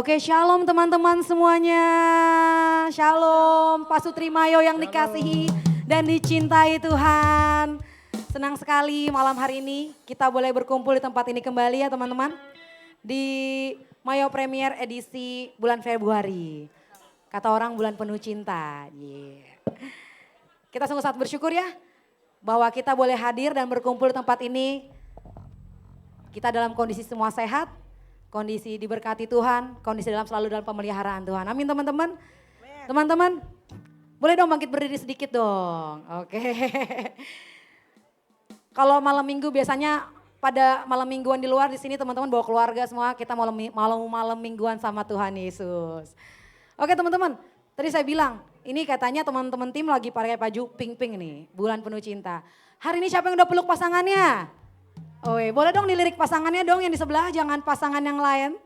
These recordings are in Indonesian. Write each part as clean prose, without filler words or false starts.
Oke, shalom teman-teman semuanya. Shalom, Pak Sutrimayo yang dikasihi dan dicintai Tuhan. Senang sekali malam hari ini kita boleh berkumpul di tempat ini kembali ya teman-teman. Di Mayo Premier edisi bulan Februari. Kata orang bulan penuh cinta. Kita sungguh sangat bersyukur ya bahwa kita boleh hadir dan berkumpul di tempat ini. Kita dalam kondisi semua sehat. Kondisi diberkati Tuhan, kondisi selalu dalam pemeliharaan Tuhan. Amin teman-teman. Teman-teman, boleh dong bangkit berdiri sedikit dong. Oke. Kalau malam minggu biasanya pada malam mingguan di luar di sini teman-teman bawa keluarga semua kita malam mingguan sama Tuhan Yesus. Oke teman-teman, tadi saya bilang ini katanya teman-teman tim lagi pakai baju pink-pink nih, bulan penuh cinta. Hari ini siapa yang udah peluk pasangannya? Oh boleh dong dilirik pasangannya dong yang di sebelah, jangan pasangan yang lain.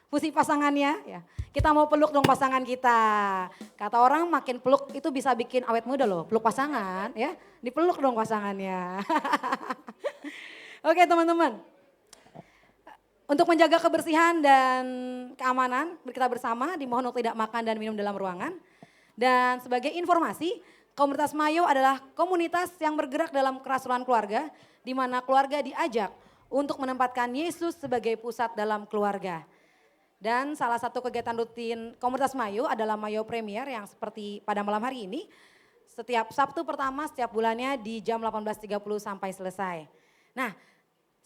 Pusi pasangannya ya. Kita mau peluk dong pasangan kita. Kata orang makin peluk itu bisa bikin awet muda loh. Peluk pasangan ya, dipeluk dong pasangannya. Oke teman-teman. Untuk menjaga kebersihan dan keamanan kita bersama dimohon untuk tidak makan dan minum dalam ruangan. Dan sebagai informasi, komunitas Mayo adalah komunitas yang bergerak dalam kerasulan keluarga, di mana keluarga diajak untuk menempatkan Yesus sebagai pusat dalam keluarga. Dan salah satu kegiatan rutin komunitas Mayo adalah Mayo Premier yang seperti pada malam hari ini, setiap Sabtu pertama setiap bulannya di jam 18.30 sampai selesai. Nah,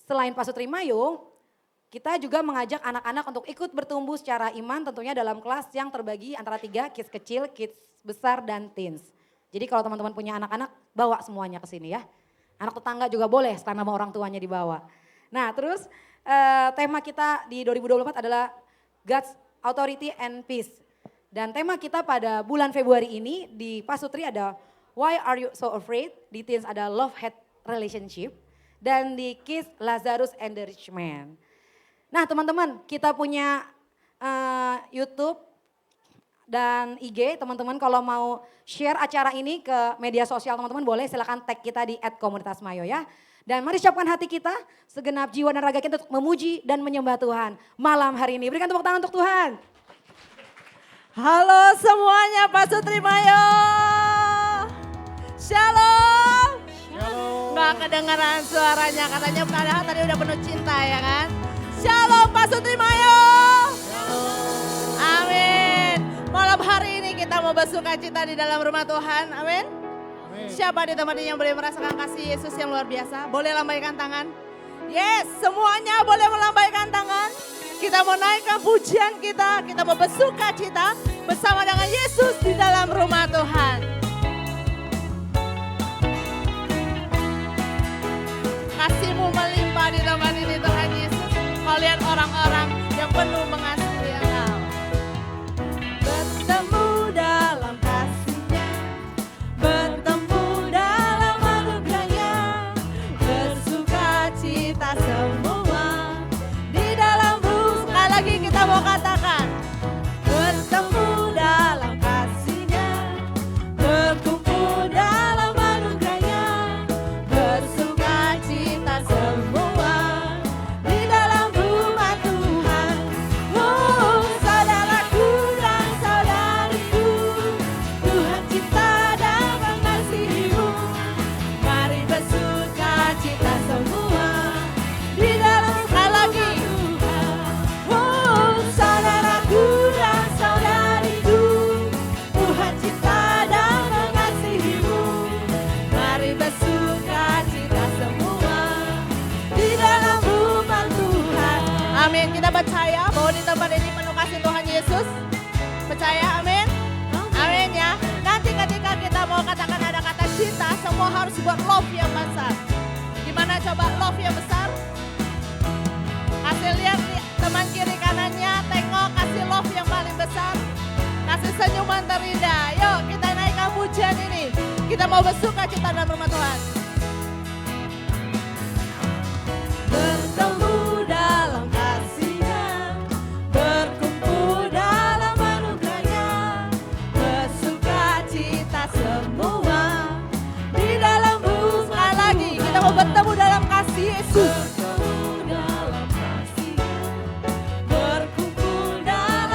selain Pak Sutri Mayo, kita juga mengajak anak-anak untuk ikut bertumbuh secara iman tentunya dalam kelas yang terbagi antara 3, kids kecil, kids besar, dan teens. Jadi kalau teman-teman punya anak-anak, bawa semuanya ke sini ya. Anak tetangga juga boleh setelah nama orang tuanya dibawa. Nah terus tema kita di 2024 adalah God's Authority and Peace. Dan tema kita pada bulan Februari ini di Pasutri ada Why Are You So Afraid? Di Teens ada Love-Hate Relationship. Dan di Kids Lazarus and the Rich Man. Nah teman-teman kita punya YouTube dan IG, teman-teman kalau mau share acara ini ke media sosial teman-teman boleh silakan tag kita di @komunitasmayo ya. Dan mari siapkan hati kita, segenap jiwa dan raga kita untuk memuji dan menyembah Tuhan malam hari ini. Berikan tepuk tangan untuk Tuhan. Halo semuanya Pak Sutrimayo. Shalom. Shalom. Nggak kedengaran suaranya, katanya padahal tadi udah penuh cinta ya kan. Shalom Pak Sutrimayo. Amin. Malam hari ini kita mau bersuka cita di dalam rumah Tuhan. Amin. Siapa di tempat ini yang boleh merasakan kasih Yesus yang luar biasa? Boleh lambaikan tangan? Yes, semuanya boleh melambaikan tangan. Kita mau naikkan pujian kita mau bersuka cita bersama dengan Yesus di dalam rumah Tuhan. Kasih-Mu melimpah di tempat ini Tuhan Yesus. Kalian orang-orang yang penuh mengasihi Engkau. Bertemu dalam kasih-Nya, bertemu dalam anugerah-Nya, bersuka cita semua di dalam ruh. Sekali lagi kita mau katakan, bertemu dalam kasih-Nya, berkumpul dalam anugerah-Nya, bersuka cita semua di dalam rumah Tuhan. Oh, saudaraku dan saudariku, Tuhan cipta dan mengasihi-Mu. Mari bersuka cita semua di dalam sekali lagi. Oh, saudaraku dan saudariku, Tuhan cipta dan mengasihi-Mu. Mari bersuka cita semua di dalam rumah Tuhan. Amin. Kita percaya bahwa di tempat ini penuh kasih Tuhan Yesus. Percaya, amin. Amin ya. Nanti ketika kita mau katakan ada kata cinta, semua harus buat love yang besar. Gimana coba love yang besar? Kasih lihat teman kiri kanannya, tengok kasih love yang paling besar. Kasih senyuman terindah. Yuk kita naikkan pujian ini. Kita mau bersuka cita dalam rumah Tuhan. Bertemu dalam kasih-Nya, berkumpul dalam anugerah-Nya, bersuka cita semua di dalam ruh. Sekali lagi kita mau bertemu dalam kasih Yesus. Bertemu dalam kasih-Nya, berkumpul dalam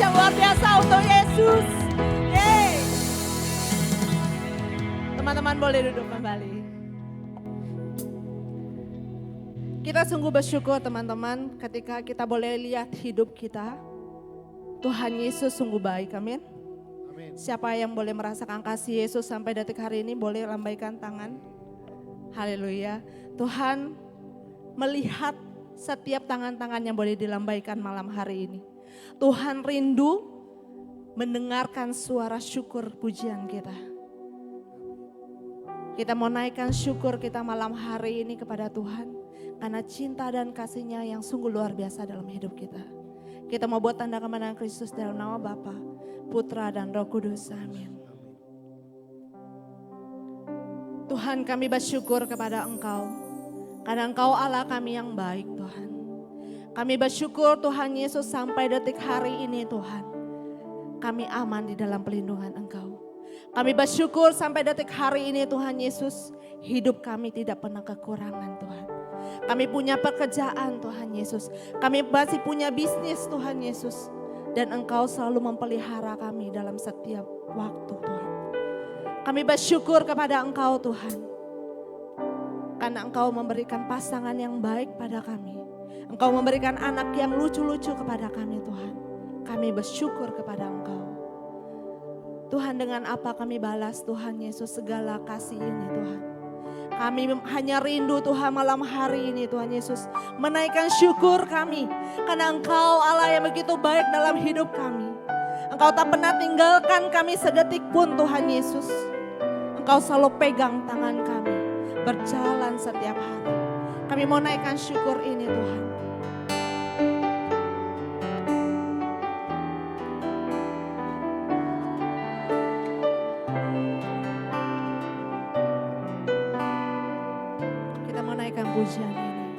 yang luar biasa untuk Yesus. Yeay. Teman-teman boleh duduk kembali. Kita sungguh bersyukur teman-teman ketika kita boleh lihat hidup kita. Tuhan Yesus sungguh baik, amin. Siapa yang boleh merasakan kasih Yesus sampai detik hari ini boleh lambaikan tangan. Haleluya. Tuhan melihat setiap tangan-tangan yang boleh dilambaikan malam hari ini. Tuhan rindu mendengarkan suara syukur pujian kita. Kita mau naikkan syukur kita malam hari ini kepada Tuhan. Karena cinta dan kasih-Nya yang sungguh luar biasa dalam hidup kita. Kita mau buat tanda kemenangan Kristus dalam nama Bapa, Putra dan Roh Kudus. Amin. Tuhan, kami bersyukur kepada Engkau. Karena Engkau Allah kami yang baik, Tuhan. Kami bersyukur Tuhan Yesus sampai detik hari ini, Tuhan. Kami aman di dalam pelindungan Engkau. Kami bersyukur sampai detik hari ini, Tuhan Yesus. Hidup kami tidak pernah kekurangan, Tuhan. Kami punya pekerjaan, Tuhan Yesus. Kami masih punya bisnis, Tuhan Yesus. Dan Engkau selalu memelihara kami dalam setiap waktu, Tuhan. Kami bersyukur kepada Engkau, Tuhan. Karena Engkau memberikan pasangan yang baik pada kami. Engkau memberikan anak yang lucu-lucu kepada kami, Tuhan. Kami bersyukur kepada Engkau. Tuhan, dengan apa kami balas, Tuhan Yesus, segala kasih ini, Tuhan. Kami hanya rindu Tuhan malam hari ini, Tuhan Yesus, menaikkan syukur kami. Karena Engkau Allah yang begitu baik dalam hidup kami. Engkau tak pernah tinggalkan kami sedetik pun, Tuhan Yesus. Engkau selalu pegang tangan kami, berjalan setiap hari. Kami mau naikkan syukur ini, Tuhan. Pujian ini.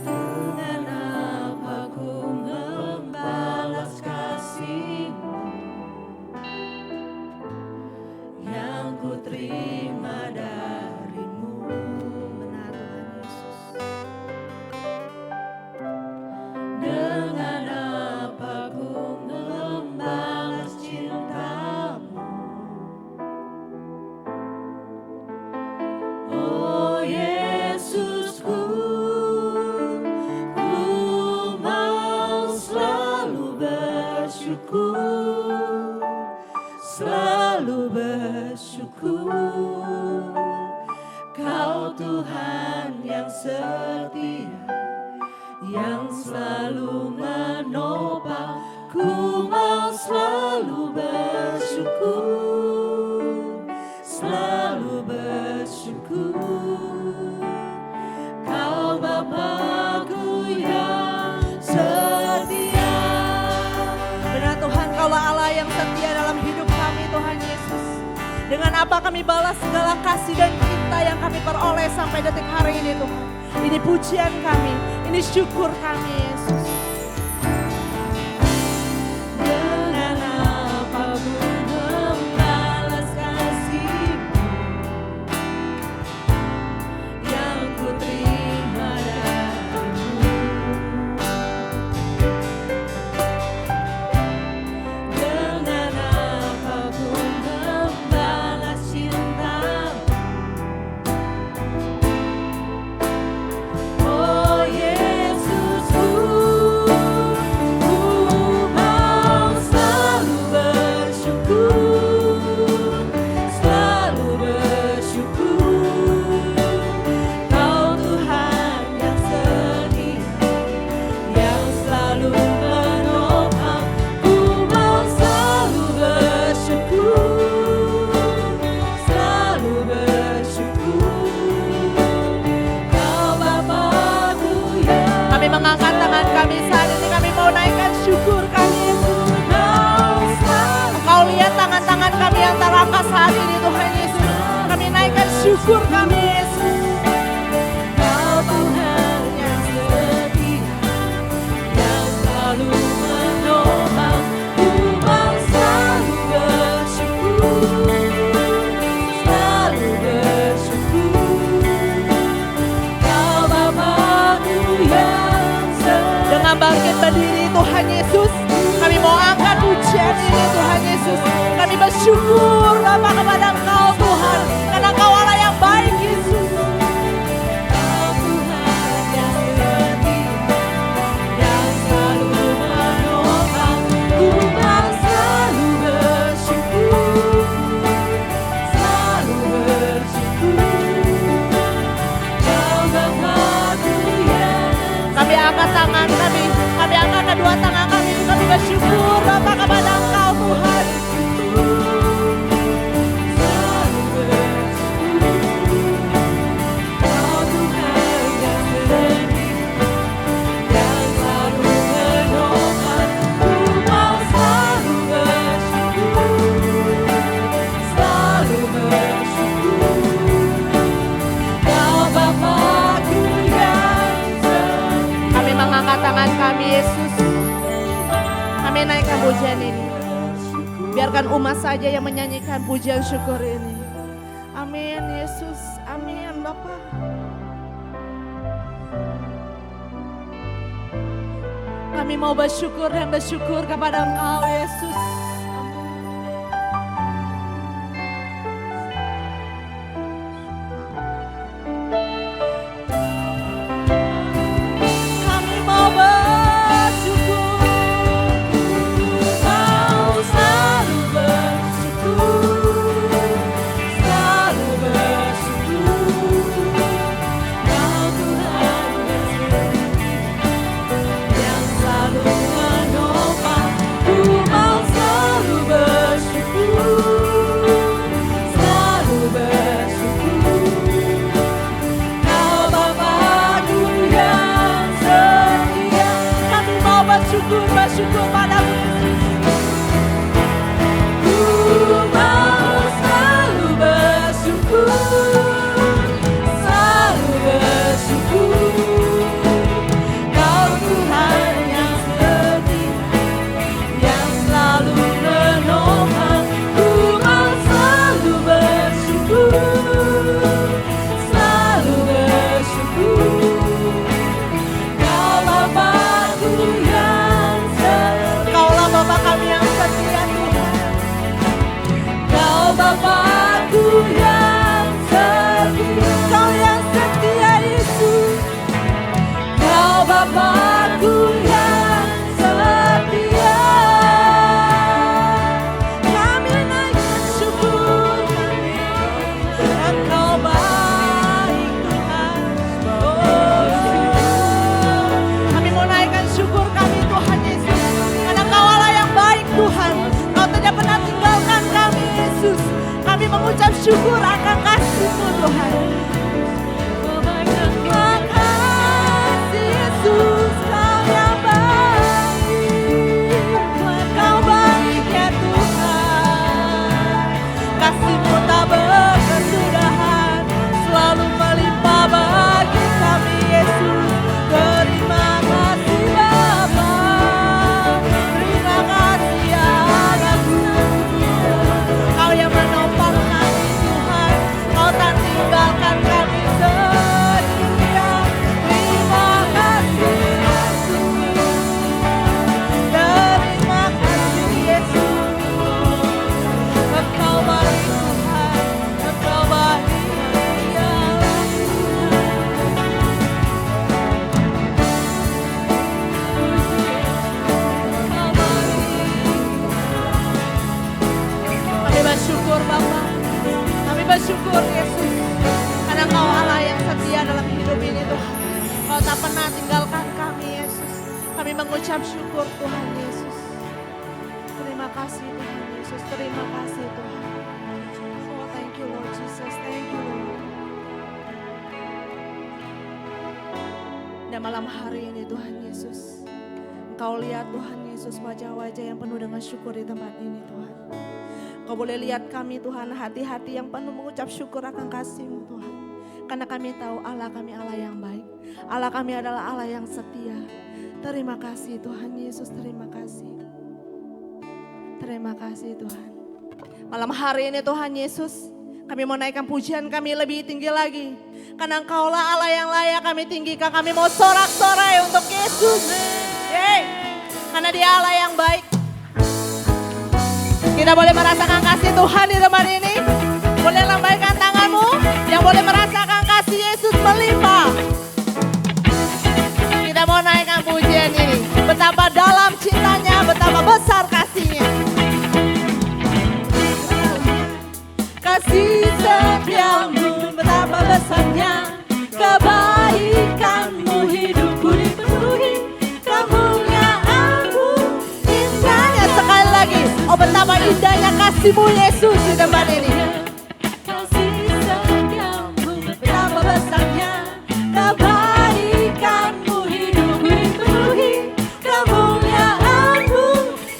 Dengan apa ku membalas kasih-Mu yang ku terima dari-Mu. Benar Tuhan Yesus. Dengan apa ku membalas cinta-Mu. Oh Yesusku, ku mau selalu bersyukur, selalu bersyukur. Kau Tuhan yang setia, yang selalu menopang. Ku mau selalu bersyukur, selalu bersyukur. Kau Bapa-Ku yang setia. Benar Tuhan, Kaulah Allah yang setia dalam hidup kami, Tuhan Yesus. Dengan apa kami balas segala kasih dan cinta yang kami peroleh sampai detik hari ini, Tuhan. Ini pujian kami, ini syukur kami, Yesus. Saat ini Tuhan Yesus, kami naikkan syukur kami Yesus. Kau Tuhan yang setia, yang selalu menopang. Ku mau selalu bersyukur, selalu bersyukur. bersyukur Bapa kepada Engkau Tuhan, karena Engkau Allah yang baik Yesus. Engkau Tuhan yang setia, yang selalu menopang. Ku mau selalu bersyukur, selalu bersyukur. Kau Bapa-Ku yang kami angkat tangan kami angkat kedua tangan kami bersyukur Bapa kepada Engkau Tuhan. Selalu bersyukur, Kau Tuhan yang setia, yang selalu menopang. Ku mau selalu bersyukur, selalu bersyukur. Kau Bapa-Ku yang setia. Kami mengangkat tangan kami Yesus. Kami naikkan pujian ini. Biarkan umat saja yang menyanyikan pujian syukur ini. Amin Yesus, amin Bapa. Kami mau bersyukur dan bersyukur kepada Engkau Yesus. Kami mau bersyukur, mau selalu bersyukur, selalu bersyukur. Kau Tuhan yang selalu menopang. Ku mau selalu bersyukur, selalu bersyukur. Kau Bapa-Ku yang setia. Kami mau bersyukur padamu. Ku mau selalu bersyukur, selalu bersyukur. Kau Tuhan yang setia, yang selalu menopang. Ku mau selalu bersyukur, selalu bersyukur. Kau Bapa-Ku yang setia. Kaulah Bapa kami yang setia Tuhan. Kau Bapa-Ku yang setia. Kau yang setia Yesus. Kau Bapa-Ku yang setia. Kami naikkan syukur kami. Engkau baik Tuhan. Kami mau naikkan syukur kami Tuhan Yesus. Karena Kau Allah yang baik Tuhan. Kau tidak pernah tinggalkan kami Yesus. Kami mengucap syukur akan kasih-Mu Tuhan. Terima kasih Yesus, Kau yang baik. Kau baik ya Tuhan. Kasih-Mu tak berkesudahan, selalu melimpah bagi kami Yesus. Terima kasih Bapa, terima kasih ya Anakku. Kau yang menopang kami Tuhan, Kau tak tinggalkan kami sendirian. Terima kasih Yesus, terima kasih Yesus. Engkau baik Tuhan, Engkau baik ya Engkau baik. Kami bersyukur Bapa, kami bersyukur Yesus, karena Kau Allah yang setia dalam hidup ini Tuhan. Kau tak pernah tinggalkan kami Yesus. Kami mengucap syukur Tuhan Yesus. Terima kasih Tuhan Yesus, terima kasih Tuhan. Oh thank you Lord Jesus, thank you Lord. Dan malam hari ini Tuhan Yesus, Engkau lihat Tuhan Yesus wajah-wajah yang penuh dengan syukur di tempat ini Tuhan. Kau boleh lihat kami Tuhan, hati-hati yang penuh mengucap syukur akan kasih-Mu Tuhan. Karena kami tahu Allah kami Allah yang baik. Allah kami adalah Allah yang setia. Terima kasih Tuhan Yesus, terima kasih. Terima kasih Tuhan. Malam hari ini Tuhan Yesus, kami mau naikkan pujian kami lebih tinggi lagi. Karena Engkaulah Allah yang layak kami tinggikan. Kami mau sorak-sorai untuk Yesus. Yeay. Karena Dia Allah yang baik. Kita boleh merasakan kasih Tuhan di tempat ini. Boleh lambaikan tanganmu yang boleh merasakan kasih Yesus melimpah. Kita mau naikkan pujian ini. Betapa dalam cintanya, betapa besar kasihnya. Kasih setiamu, betapa besarnya. Kebaikanmu hidupku dipenuhi. Kemuliaanmu indahnya. Sekali lagi, oh betapa indahnya kasih-Mu Yesus di tempat ini. Kasih setiamu, betapa besarnya. Kebaikanmu hidupku dipenuhi. Kemuliaanmu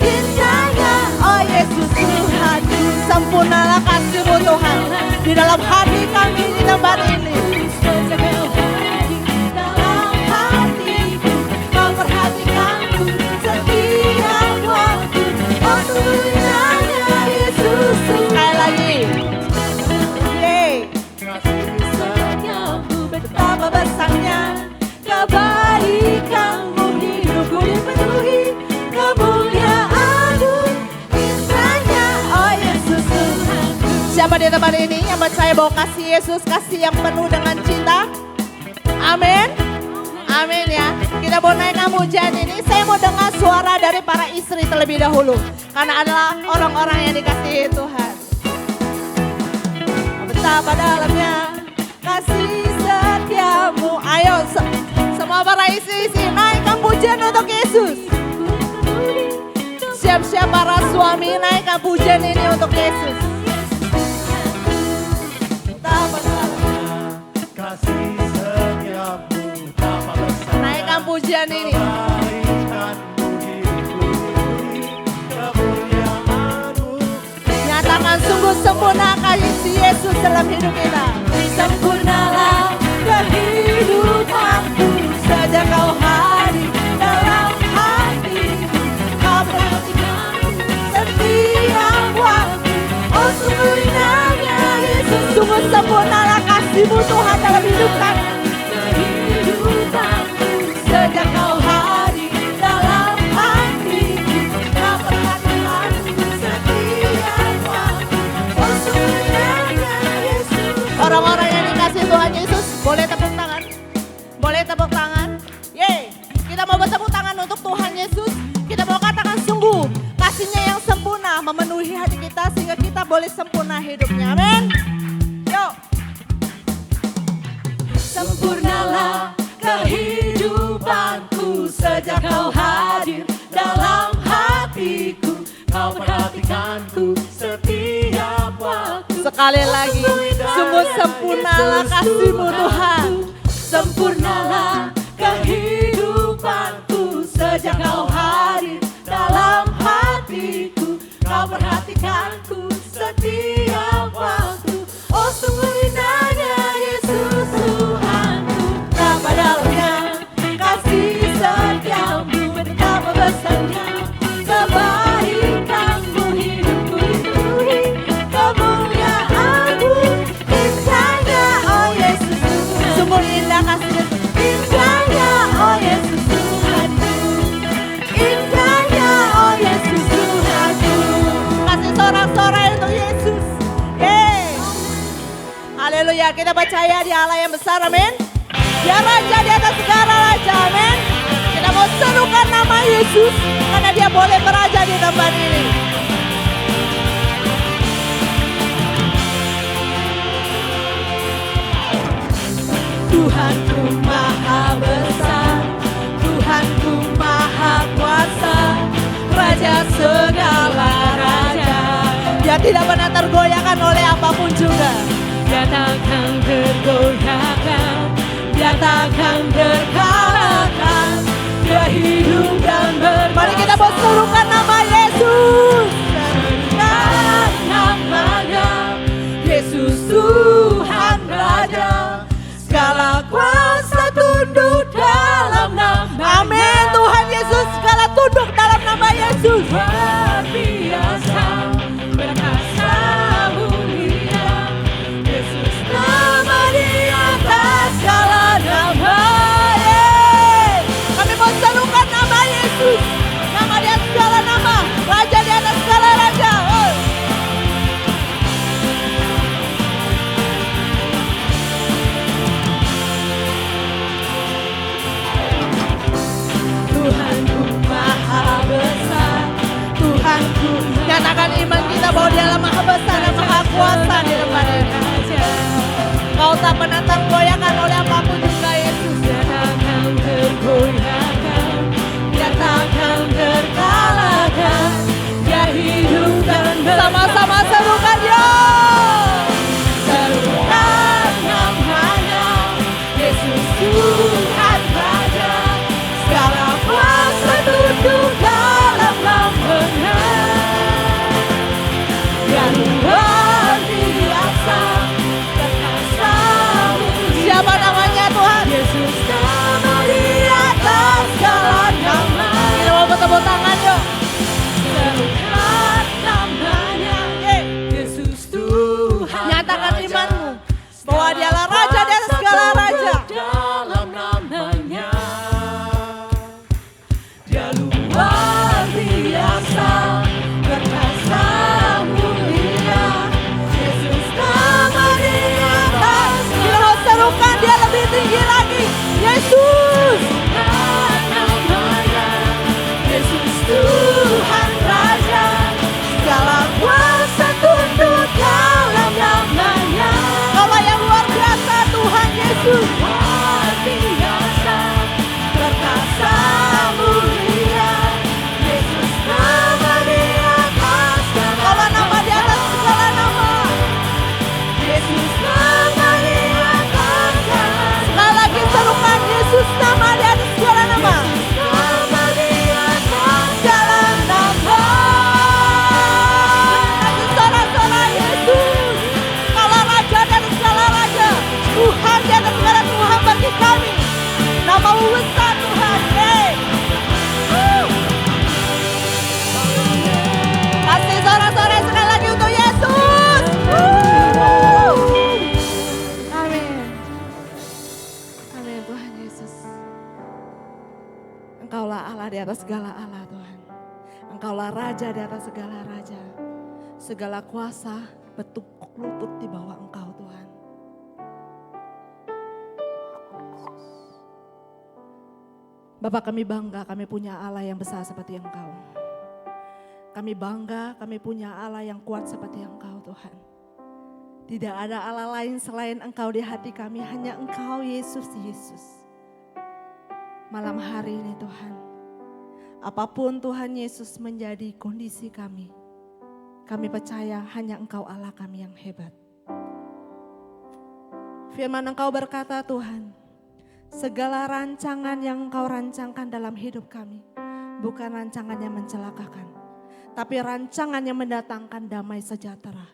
indahnya. Oh Yesus Tuhanku, sempurnalah kasih-Mu Tuhan di dalam hati kami di tempat ini. Dalam hatiku, Kau perhatikanku setiap waktu. Oh sungguh indahnya Yesus. Sekali lagi. Yeay. Betapa besarnya kebaikanmu hidupku dipenuhi. Kemuliaanmu indahnya. Oh Yesus Tuhanku. Siapa di tempat ini yang percaya bahwa kasih Yesus kasih yang penuh dengan cinta? Amin. Amin ya. Kita mau naikkan pujian ini. Saya mau dengar suara dari para istri terlebih dahulu. Karena adalah orang-orang yang dikasihi Tuhan. Betapa dalamnya kasih setiamu. Ayo semua para istri-istri naikkan pujian untuk Yesus. Siap-siap para suami naikkan pujian ini untuk Yesus. Betapa dalamnya kasih setiamu, betapa besar naikkan pujian ini. kebaikanmu dipenuhi, kemuliaanmu. Nyatakan sungguh sempurna kasih Yesus dalam hidup kita. Sempurnalah kehidupanku sejak Kau hadir dalam hatiku. Kau perhatikanku setiap waktu. Oh sungguh indahnya Yesus. Sungguh sempurnalah kasih-Mu Tuhan dalam hidup kami. Kehidupanku sejak Kau hadir dalam hatiku. Kau perhatikanku setiap waktu. Oh sungguh indahnya Yesus. Orang-orang yang dikasih Tuhan Yesus, boleh tepuk tangan. Boleh tepuk tangan. Yeay, kita mau bertepuk tangan untuk Tuhan Yesus. Kita mau katakan sungguh kasih-Nya yang sempurna memenuhi hati kita sehingga kita boleh sempurna hidupnya. Amin. Yuk. Sempurnalah kehidupanku sejak Kau hadir dalam hatiku. Kau perhatikanku setiap waktu. Sekali lagi, sungguh sempurnalah kasih-Mu Tuhan. Sempurnalah kehidupanku sejak Kau hadir dalam hatiku. Kau perhatikanku setiap waktu. Oh sungguh indahnya Yesus Tuhanku. Betapa dalamnya kasih setiamu, betapa besarnya kebaikanmu hidupku dipenuhi. Kemuliaanmu indahnya. Oh Yesus Tuhan. Sungguh indah kasih. Indahnya oh Yesus Tuhanku. Indahnya oh Yesus Tuhanku. Kasih sorak-sorai untuk Yesus. Yeay. Haleluya, kita percaya di Allah yang besar, amin. Dia Raja di atas segala raja, amin. Kita mau serukan nama Yesus karena Dia boleh beraja di tempat ini. Tuhanku maha besar, Tuhanku maha kuasa, Raja segala raja. Dia tidak pernah tergoyahkan oleh apapun juga. Dia takkan tergoyahkan, Dia takkan terkalahkan. Dia hidup dan Mari kita berserukan nama Yesus. Serukan namanya, Yesus Tuhan Raja. Segala kuasa tunduk dalam nama. Amin. Tuhan Yesus, segala tunduk dalam nama Yesus. Luar biasa, perkasa mulia. Yesus nama di atas segala nama. Kami mau serukan nama Yesus. Nama di atas segala nama. kuasa di depan ini. Kau tak pernah tergoyahkan oleh apapun juga Yesus. Dia takkan tergoyahkan, dia takkan terkalahkan. Dia hidup dan sama-sama serukan dia. Serukan namanya, Yesus Tuhan Raja. Segala kuasa tunduk dalam namanya. Dia luar biasa, perkasa. Siapa namanya Tuhan? Yesus nama di atas segala nama. Kita mau bertepuk tangan yuk. Serukan namanya, Yesus Tuhan. Nyatakan imanmu bahwa dialah Raja di atas segala raja. Dalam namanya Dia luar biasa, perkasa mulia. Yesus nama di atas. Kita mau serukan dia lebih tinggi lagi. Yesus namanya, Yesus Tuhan Raja. Segala kuasa tunduk dalam namanya. Kaulah yang luar biasa Tuhan Yesus. Luar biasa, perkasa mulia. Yesus nama di atas. Kaulah nama di atas segala nama. Yesus nama di atas segala. Sekali lagi serukan Yesus nama di atas segala nama. Nama di atas segala nama. Lagi sorak-sorak Yesus. Kaulah Raja di atas segala raja. Tuhan di atas segala Tuhan bagi kami. Namamu besar Tuhan. Kasih sorak-sorai sekali lagi untuk Yesus. Amin. Amin Tuhan Yesus. Engkaulah Allah di atas segala Allah Tuhan. Engkaulah Raja di atas segala raja. Segala kuasa bertukuk lutut di bawah Engkau Tuhan. Bapak, kami bangga kami punya Allah yang besar seperti Engkau. Kami bangga kami punya Allah yang kuat seperti Engkau Tuhan. Tidak ada Allah lain selain Engkau di hati kami, hanya Engkau Yesus. Malam hari ini Tuhan, apapun Tuhan Yesus menjadi kondisi kami percaya hanya Engkau Allah kami yang hebat. Firman Engkau berkata Tuhan, segala rancangan yang Engkau rancangkan dalam hidup kami bukan rancangan yang mencelakakan, tapi rancangan yang mendatangkan damai sejahtera.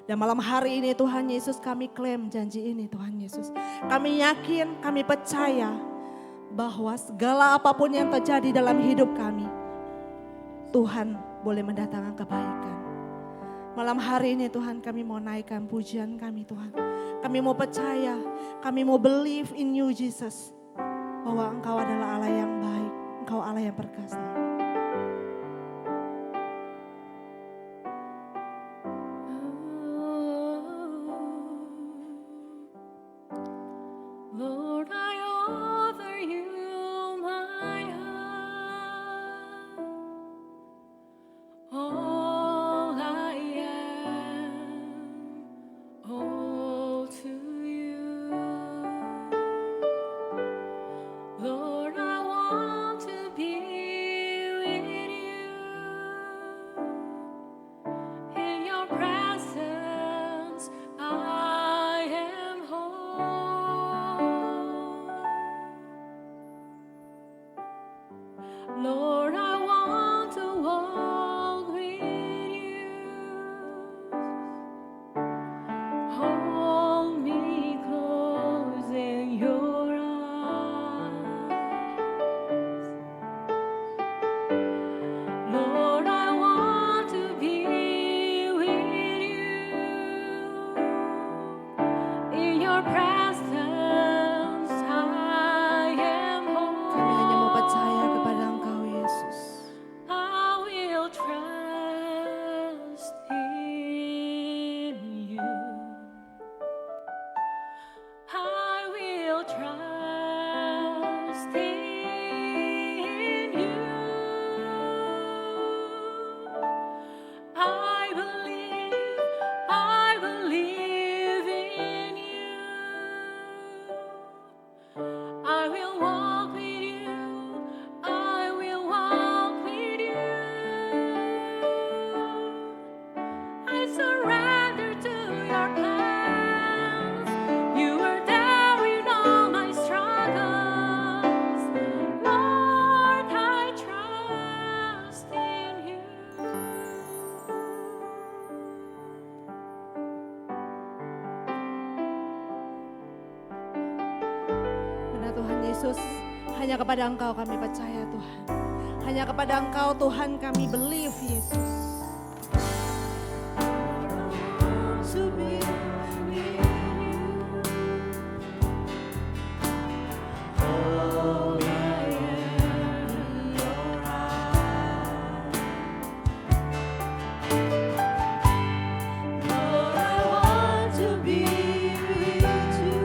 Dan malam hari ini Tuhan Yesus kami klaim janji ini Tuhan Yesus. Kami yakin, kami percaya bahwa segala apapun yang terjadi dalam hidup kami, Tuhan boleh mendatangkan kebaikan. Malam hari ini Tuhan kami mau naikkan pujian kami Tuhan. Kami mau percaya, kami mau believe in you Jesus. Bahwa Engkau adalah Allah yang baik, Engkau Allah yang perkasa. Lord, I offer you my heart, all I am, all to you. Lord, I want to be Yesus. Hanya kepada Engkau kami percaya Tuhan. Hanya kepada Engkau Tuhan kami believe Yesus. To be with you. All I am in your eyes. Lord, I want to be with you.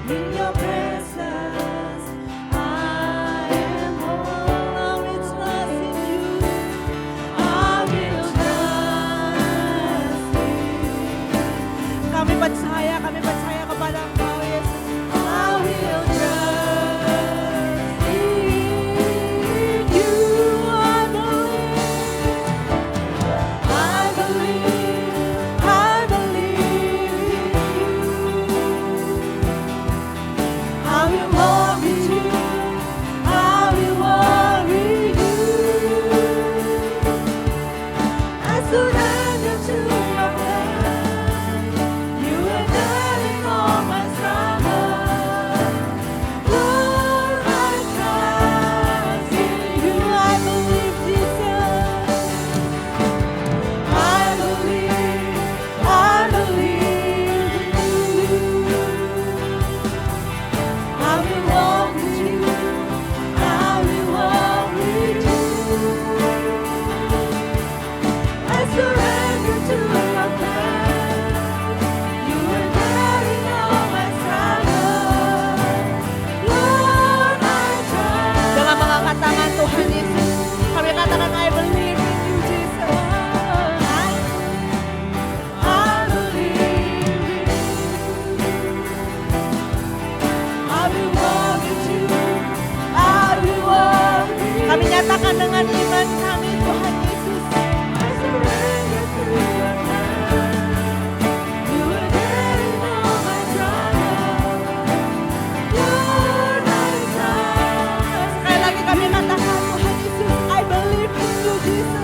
In your presence, I am whole. Now it's lost in you. I will trust you. Kami percaya kepada Engkau, Yesus. I will trust in you. I believe in you. I will walk with you. I will walk with you. I surrender to your plan. You are dying all my struggle. Lord, I trust in you. I believe, Jesus. I believe in you. I will walk with you. I will walk with you. I surrender to your plan. You are carrying all my struggle. Lord, I trust. Dengan mengangkat tangan Tuhan Yesus, kami katakan I believe in you, Jesus. I believe in you. I will walk with you. I will walk with you. Kami nyatakan dengan iman kami, Tuhan Yesus. I surrender to your plan. You are carrying all my trouble. Lord, I trust. Sekali lagi kami katakan, Tuhan Yesus, I believe in you, Jesus.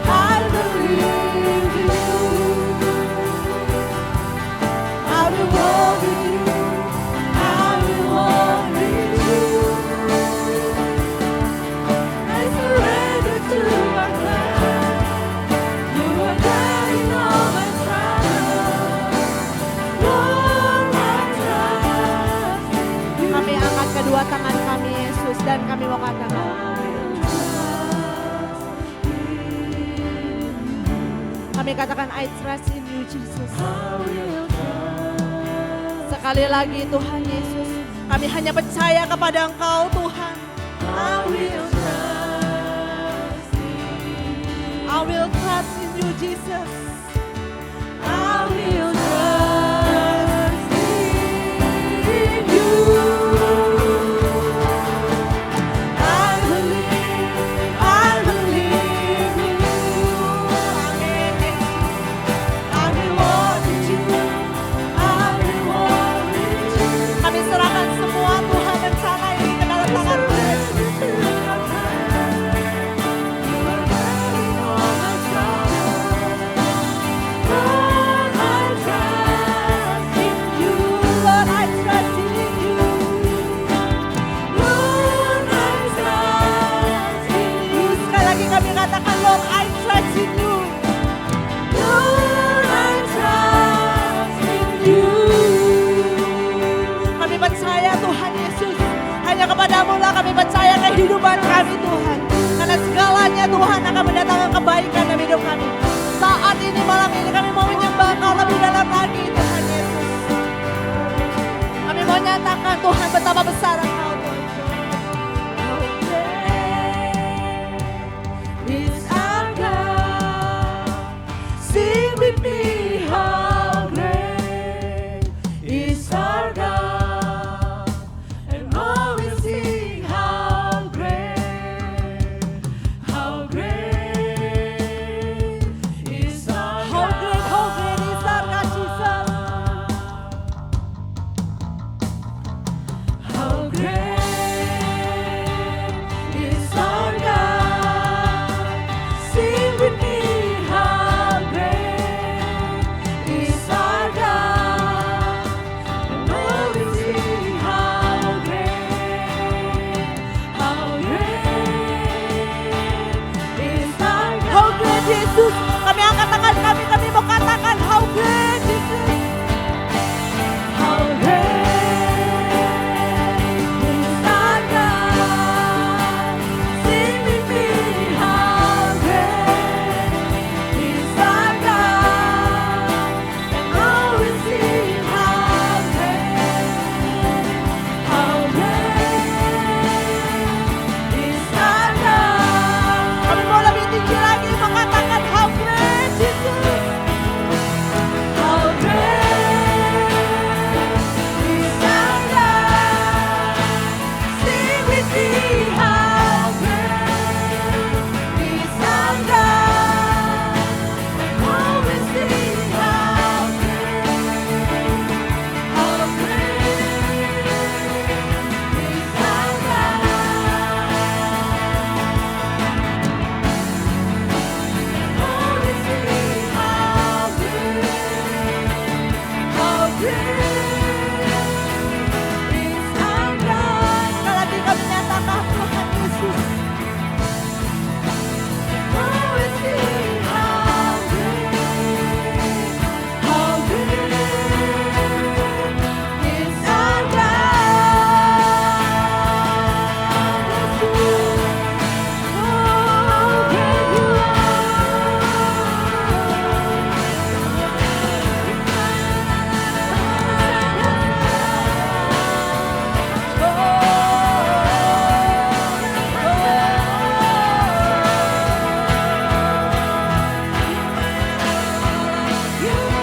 I believe in you. I will walk with you. I will walk with you. I surrender to your plan. You are carrying all my trouble. Lord, I trust you. Kami angkat kedua tangan kami, Yesus, dan kami mau katakan, kami katakan I trust in you, Jesus. Sekali lagi Tuhan Yesus, kami hanya percaya kepada Engkau Tuhan. I will trust you. I will trust in you, Jesus. I will trust in you. I believe in you. Amen. I will walk with you. I will walk with you. Kami serahkan semua Tuhan rencana ini ke dalam tangan Tuhan. Kami katakan, Lord, I trust in you. Lord, I trust in you. Kami percaya Tuhan Yesus, hanya kepadamu lah kami percaya kehidupan kami Tuhan. Karena segalanya Tuhan akan mendatangkan kebaikan dalam hidup kami. Saat ini, malam ini kami mau menyembah Kau lebih dalam lagi Tuhan Yesus. Kami mau nyatakan Tuhan betapa besar Engkau Tuhan. Is our God. Sing with me, how great is our God. And all will sing, how great is our God. How great is our God, Jesus. How great Yesus. Kami angkat tangan kami mau katakan how great Jesus. How great is our God. Sing with me, how great is our God. And all we sing, how great is our God. Kami mau lebih tinggi lagi mengatakan how great Jesus. How great is our God. Sing with me, how great is our God. And all we sing, how great is our God. All we sing, how great is our God. Sekali lagi kami nyatakan Tuhan Yesus. All we sing, how great is our God. Oh, great you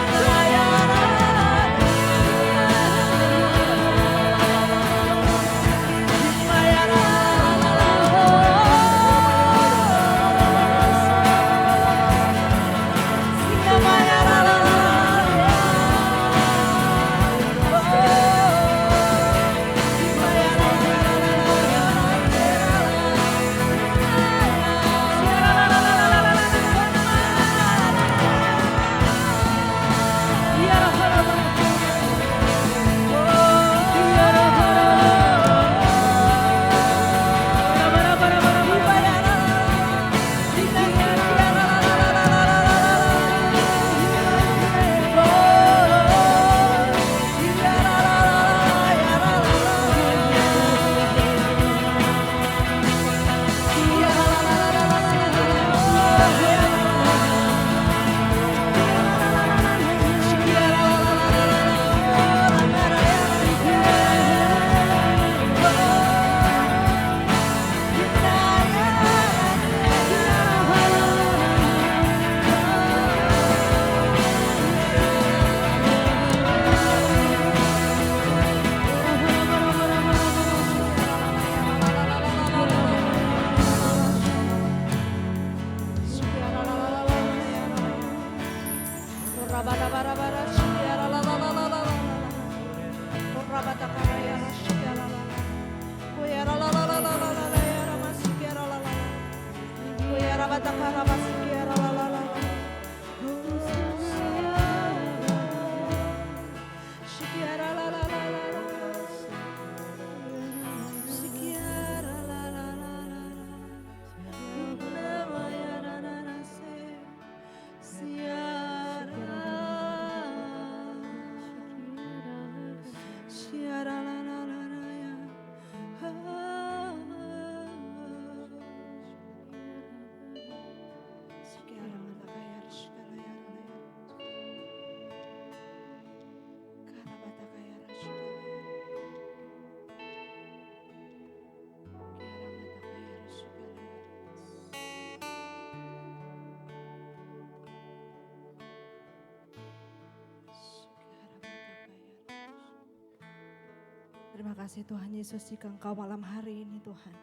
Terima kasih Tuhan Yesus jika Engkau malam hari ini Tuhan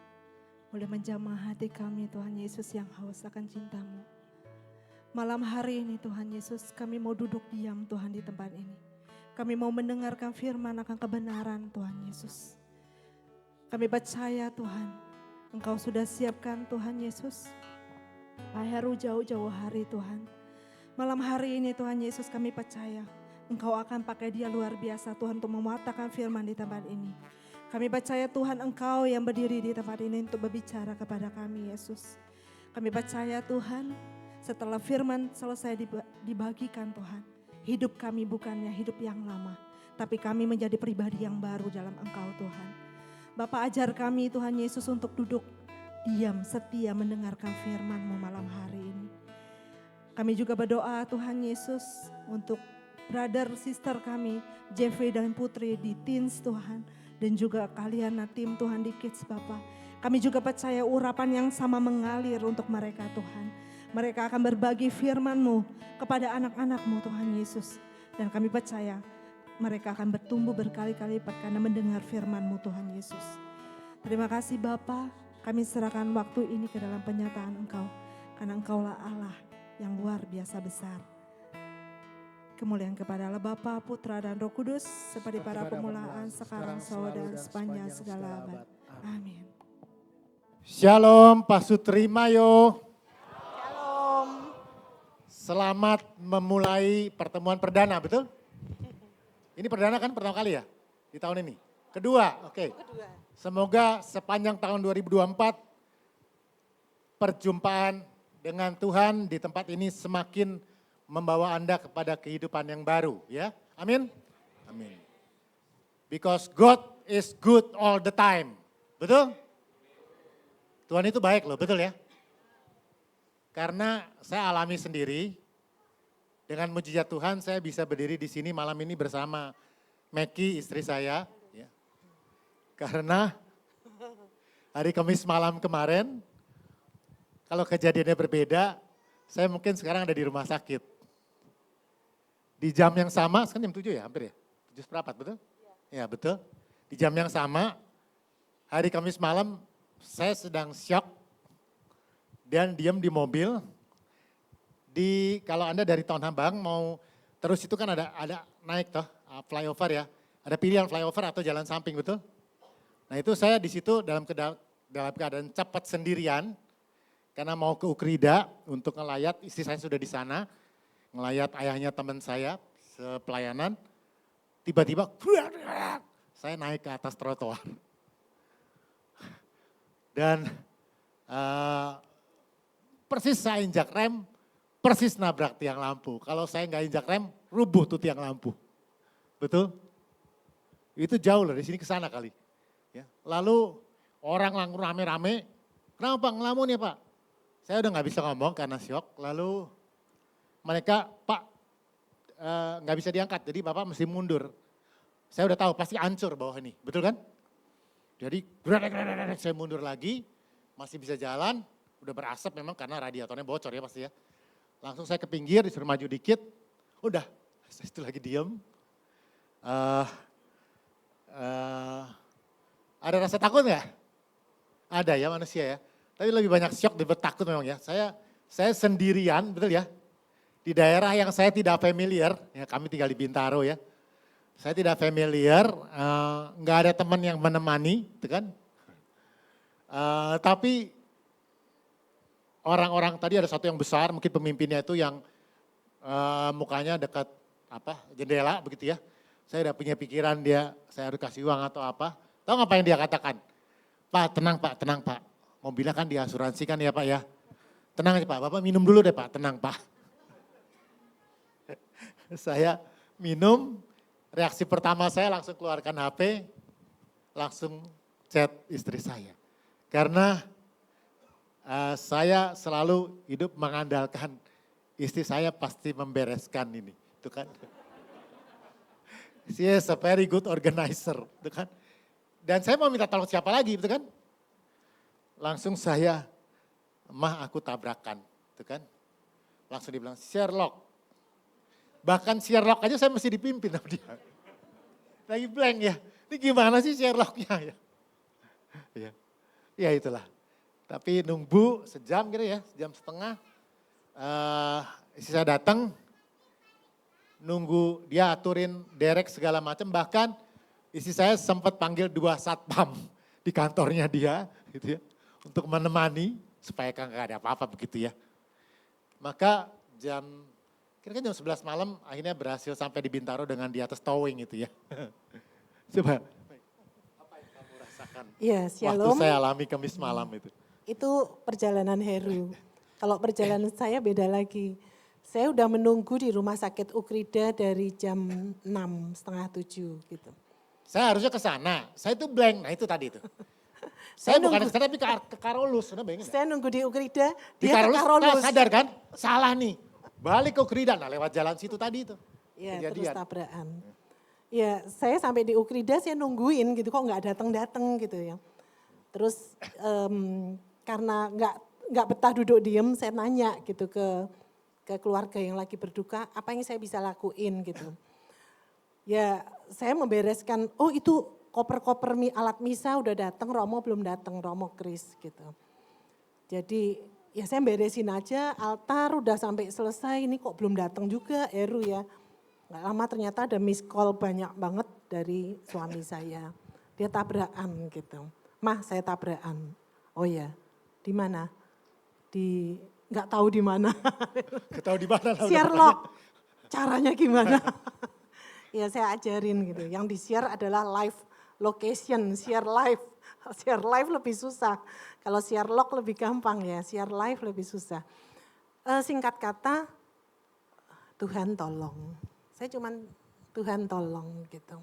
boleh menjamah hati kami Tuhan Yesus yang haus akan cinta-Mu. Malam hari ini Tuhan Yesus kami mau duduk diam Tuhan di tempat ini. Kami mau mendengarkan firman akan kebenaran Tuhan Yesus. Kami percaya Tuhan Engkau sudah siapkan Tuhan Yesus Pak Heru jauh-jauh hari Tuhan. Malam hari ini Tuhan Yesus kami percaya Engkau akan pakai dia luar biasa Tuhan untuk memuatakan firman di tempat ini. Kami percaya Tuhan Engkau yang berdiri di tempat ini untuk berbicara kepada kami Yesus. Kami percaya Tuhan setelah firman selesai dibagikan Tuhan, hidup kami bukannya hidup yang lama, tapi kami menjadi pribadi yang baru dalam Engkau Tuhan. Bapa, ajar kami Tuhan Yesus untuk duduk diam setia mendengarkan firman-Mu malam hari ini. Kami juga berdoa Tuhan Yesus untuk brother sister kami Jeffrey dan Putri di Teens Tuhan, dan juga kalian tim Tuhan di Kids Bapa. Kami juga percaya urapan yang sama mengalir untuk mereka Tuhan. Mereka akan berbagi firman-Mu kepada anak-anak-Mu Tuhan Yesus. Dan kami percaya mereka akan bertumbuh berkali-kali lipat karena mendengar firman-Mu Tuhan Yesus. Terima kasih Bapa, kami serahkan waktu ini ke dalam penyataan Engkau. Karena Engkaulah Allah yang luar biasa besar. Kemuliaan kepada Allah Bapa, Putra dan Roh Kudus, seperti pada permulaan, sekarang, dan sepanjang segala abad. Amin. Shalom, Pak Sutrimayo. Selamat memulai pertemuan perdana, betul? Ini perdana kan pertama kali ya di tahun ini? Kedua, oke. Semoga sepanjang tahun 2024 perjumpaan dengan Tuhan di tempat ini semakin membawa Anda kepada kehidupan yang baru, ya. Amin? Amin. Because God is good all the time. Betul? Tuhan itu baik loh, betul ya? Karena saya alami sendiri, dengan mujizat Tuhan saya bisa berdiri di sini malam ini bersama Meki, istri saya. Ya. Karena hari Kamis malam kemarin, kalau kejadiannya berbeda, saya mungkin sekarang ada di rumah sakit. Di jam yang sama, sekarang jam 7 ya hampir ya? 7:04 betul? Ya betul. Di jam yang sama, hari Kamis malam saya sedang syok dan diam di mobil. Kalau Anda dari Town Hambang mau terus itu kan ada naik toh flyover ya. Ada pilihan flyover atau jalan samping, betul? Nah itu saya di situ dalam keadaan cepat sendirian karena mau ke Ukrida untuk ngelayat, istri saya sudah di sana, ngelayat ayahnya teman saya sepelayanan. Tiba-tiba saya naik ke atas trotoar. Dan persis saya injak rem, persis nabrak tiang lampu. Kalau saya nggak injak rem, rubuh tuh tiang lampu. Betul? Itu jauh loh, dari sini ke sana kali. Ya. Lalu orang rame-rame, kenapa Pak ngelamun ya Pak? Saya udah nggak bisa ngomong karena syok. Lalu mereka, Pak nggak bisa diangkat, jadi Bapak mesti mundur. Saya udah tahu pasti hancur bawah ini, betul kan? Jadi saya mundur lagi, masih bisa jalan, udah berasap memang karena radiatornya bocor ya pasti ya. Langsung saya ke pinggir, disuruh maju dikit, udah, saya itu lagi diem. Ada rasa takut nggak? Ada ya manusia ya, tapi lebih banyak syok daripada takut memang ya. Saya sendirian, betul ya, di daerah yang saya tidak familiar, ya kami tinggal di Bintaro ya. Saya tidak familiar, nggak ada teman yang menemani, gitu kan. Tapi orang-orang tadi ada satu yang besar, mungkin pemimpinnya itu yang mukanya dekat jendela begitu ya. Saya udah punya pikiran dia, saya harus kasih uang atau apa. Tahu nggak apa yang dia katakan? Pak, tenang Pak. Mobilnya kan diasuransikan ya Pak ya. Tenang aja Pak, Bapak minum dulu deh Pak, tenang Pak. Saya minum, reaksi pertama saya langsung keluarkan HP, langsung chat istri saya. Karena saya selalu hidup mengandalkan istri saya pasti membereskan ini, itu kan. She is a very good organizer, itu kan. Dan saya mau minta tolong siapa lagi, itu kan. Langsung saya, Mah aku tabrakan, itu kan. Langsung dibilang Sherlock. Bahkan Sherlock aja saya mesti dipimpin sama dia. Lagi blank ya, ini gimana sih Sherlocknya ya. Ya itulah. Tapi nunggu sejam gitu ya, sejam setengah. Istri saya datang, nunggu dia aturin derek segala macam. Bahkan istri saya sempat panggil 2 satpam di kantornya dia gitu ya. Untuk menemani supaya nggak ada apa-apa begitu ya. Maka kira-kira jam 11 malam akhirnya berhasil sampai di Bintaro dengan di atas towing itu ya. Coba, apa yang kamu rasakan Ya, waktu saya alami Kamis malam itu? Itu perjalanan Heru. Kalau perjalanan saya beda lagi. Saya udah menunggu di rumah sakit Ukrida dari jam 6, setengah 7 gitu. Saya harusnya ke sana, saya itu blank, nah itu tadi itu. Saya bukan ke sana tapi ke Karolus, Anda bayangin nggak? Saya nunggu di Ukrida, Di dia ke Karolus. sadar kan? Salah nih, balik ke Ukrida, nah lewat jalan situ tadi itu. Ya, terus tabrakan. Ya, saya sampai di Ukrida saya nungguin gitu, kok nggak datang-datang gitu ya. Terus karena nggak betah duduk diem, saya nanya gitu ke keluarga yang lagi berduka, apa yang saya bisa lakuin gitu. Ya, saya membereskan, oh itu koper-koper alat misa udah datang, Romo belum datang, Romo Kris gitu. Jadi ya saya beresin aja, altar udah sampai selesai, ini kok belum datang juga Eru ya. Gak lama ternyata ada miss call banyak banget dari suami saya. Dia tabrakan gitu. Mah saya tabrakan. Oh ya, di mana? Nggak tahu di mana. Gak tahu di mana. Sherlock, caranya gimana? Ya saya ajarin gitu. Yang di share adalah live location, share live. Share live lebih susah. Kalau share log lebih gampang ya, share live lebih susah. Singkat kata, Tuhan tolong. Saya cuman Tuhan tolong gitu.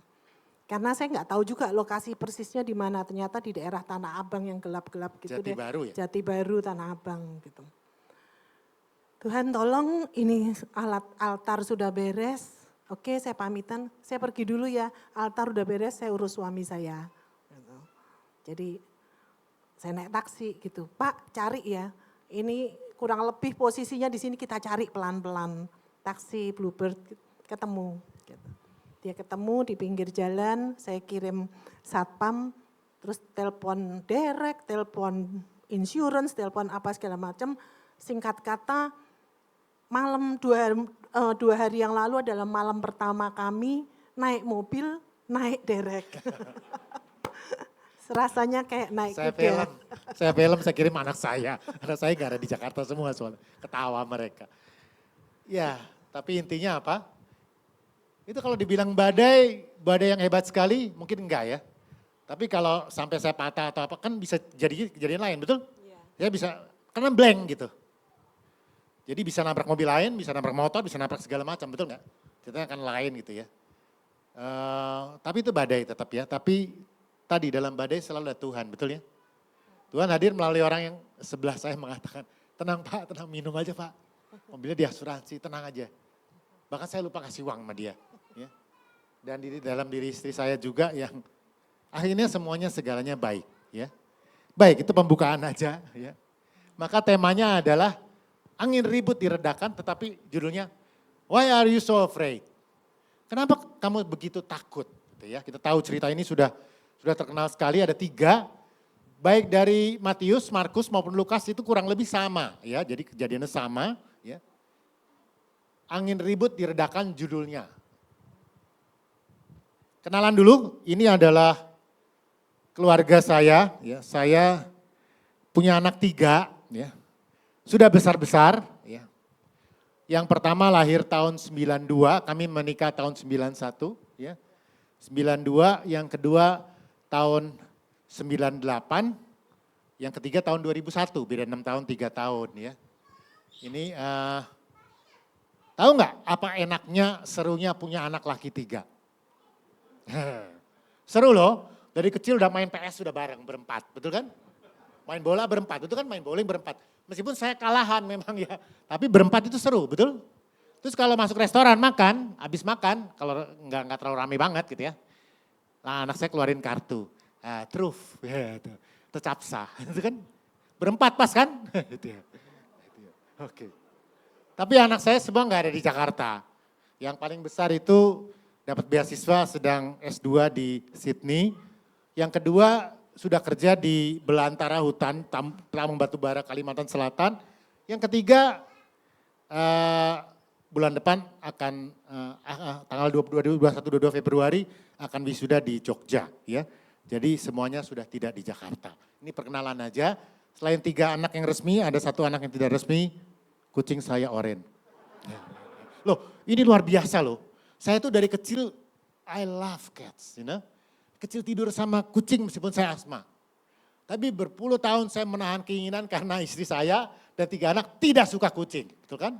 Karena saya nggak tahu juga lokasi persisnya di mana. Ternyata di daerah Tanah Abang yang gelap-gelap gitu Jati deh. Baru ya? Jati Baru, Tanah Abang gitu. Tuhan tolong, ini alat altar sudah beres. Oke, saya pamitan, saya pergi dulu ya. Altar udah beres, saya urus suami saya. Gitu. Jadi saya naik taksi gitu. Pak, cari ya. Ini kurang lebih posisinya di sini kita cari pelan-pelan. Taksi Bluebird ketemu. Gitu. Dia ketemu di pinggir jalan, saya kirim satpam, terus telepon derek, telepon insurance, telepon apa segala macam. Singkat kata, malam dua hari yang lalu adalah malam pertama kami naik mobil, naik derek. Rasanya kayak naik kuda. Saya kirim anak saya. Anak saya gak ada di Jakarta semua soalnya. Ketawa mereka. Ya, tapi intinya apa? Itu kalau dibilang badai yang hebat sekali mungkin enggak ya. Tapi kalau sampai saya patah atau apa kan bisa jadi kejadian lain, betul? Ya bisa, karena blank gitu. Jadi bisa nabrak mobil lain, bisa nabrak motor, bisa nabrak segala macam, betul nggak? Ceritanya akan lain gitu ya. Tapi itu badai tetap ya. Tapi tadi dalam badai selalu ada Tuhan, betul ya? Tuhan hadir melalui orang yang sebelah saya mengatakan, tenang Pak, tenang minum aja Pak. Mobilnya di asuransi, tenang aja. Bahkan saya lupa kasih uang sama dia. Ya. Dan dalam diri istri saya juga yang akhirnya semuanya segalanya baik. Ya. Baik, itu pembukaan aja. Ya. Maka temanya adalah angin ribut diredakan, tetapi judulnya Why are you so afraid? Kenapa kamu begitu takut? Gitu ya. Kita tahu cerita ini sudah terkenal sekali, ada 3. Baik dari Matius, Markus maupun Lukas itu kurang lebih sama. Ya. Jadi kejadiannya sama. Ya. Angin ribut diredakan judulnya. Kenalan dulu, ini adalah keluarga saya. Ya. Saya punya anak 3. Ya. Sudah besar-besar, ya. Yang pertama lahir tahun 92, kami menikah tahun 91, ya. 92, yang kedua tahun 98, yang ketiga tahun 2001, beda 6 tahun, 3 tahun, ya. Ini tahu nggak apa enaknya serunya punya anak laki 3? Seru loh, dari kecil udah main PS sudah bareng berempat, betul kan? Main bola berempat, itu kan main bowling berempat. Meskipun saya kalahan memang ya, tapi berempat itu seru, betul? Terus kalau masuk restoran makan, habis makan, kalau nggak terlalu rame banget gitu ya. Nah anak saya keluarin kartu, truth, ya, itu capsa, itu kan berempat pas kan? Itu ya. Oke. Tapi anak saya semua nggak ada di Jakarta. Yang paling besar itu dapat beasiswa sedang S2 di Sydney. Yang kedua sudah kerja di belantara hutan tambang batubara Kalimantan Selatan. Yang ketiga bulan depan akan tanggal 21-22 Februari akan wisuda di Jogja ya. Jadi semuanya sudah tidak di Jakarta. Ini perkenalan aja. Selain 3 anak yang resmi, ada 1 anak yang tidak resmi, kucing saya Oren. Loh, ini luar biasa loh. Saya tuh dari kecil I love cats, you know. Kecil tidur sama kucing meskipun saya asma. Tapi berpuluh tahun saya menahan keinginan karena istri saya dan 3 anak tidak suka kucing, betul kan?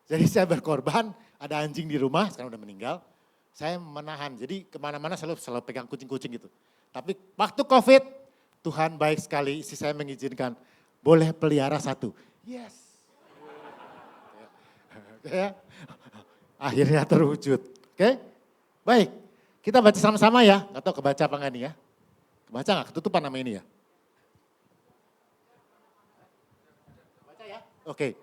Jadi saya berkorban, ada anjing di rumah, sekarang udah meninggal. Saya menahan, jadi kemana-mana selalu pegang kucing-kucing gitu. Tapi waktu COVID, Tuhan baik sekali, istri saya mengizinkan, boleh pelihara 1. Yes. Ya. Akhirnya terwujud, oke? Baik, kita baca sama-sama ya, gak tahu kebaca apa enggak nih ya. Kebaca gak? Ketutupan nama ini ya? Baca ya? Oke,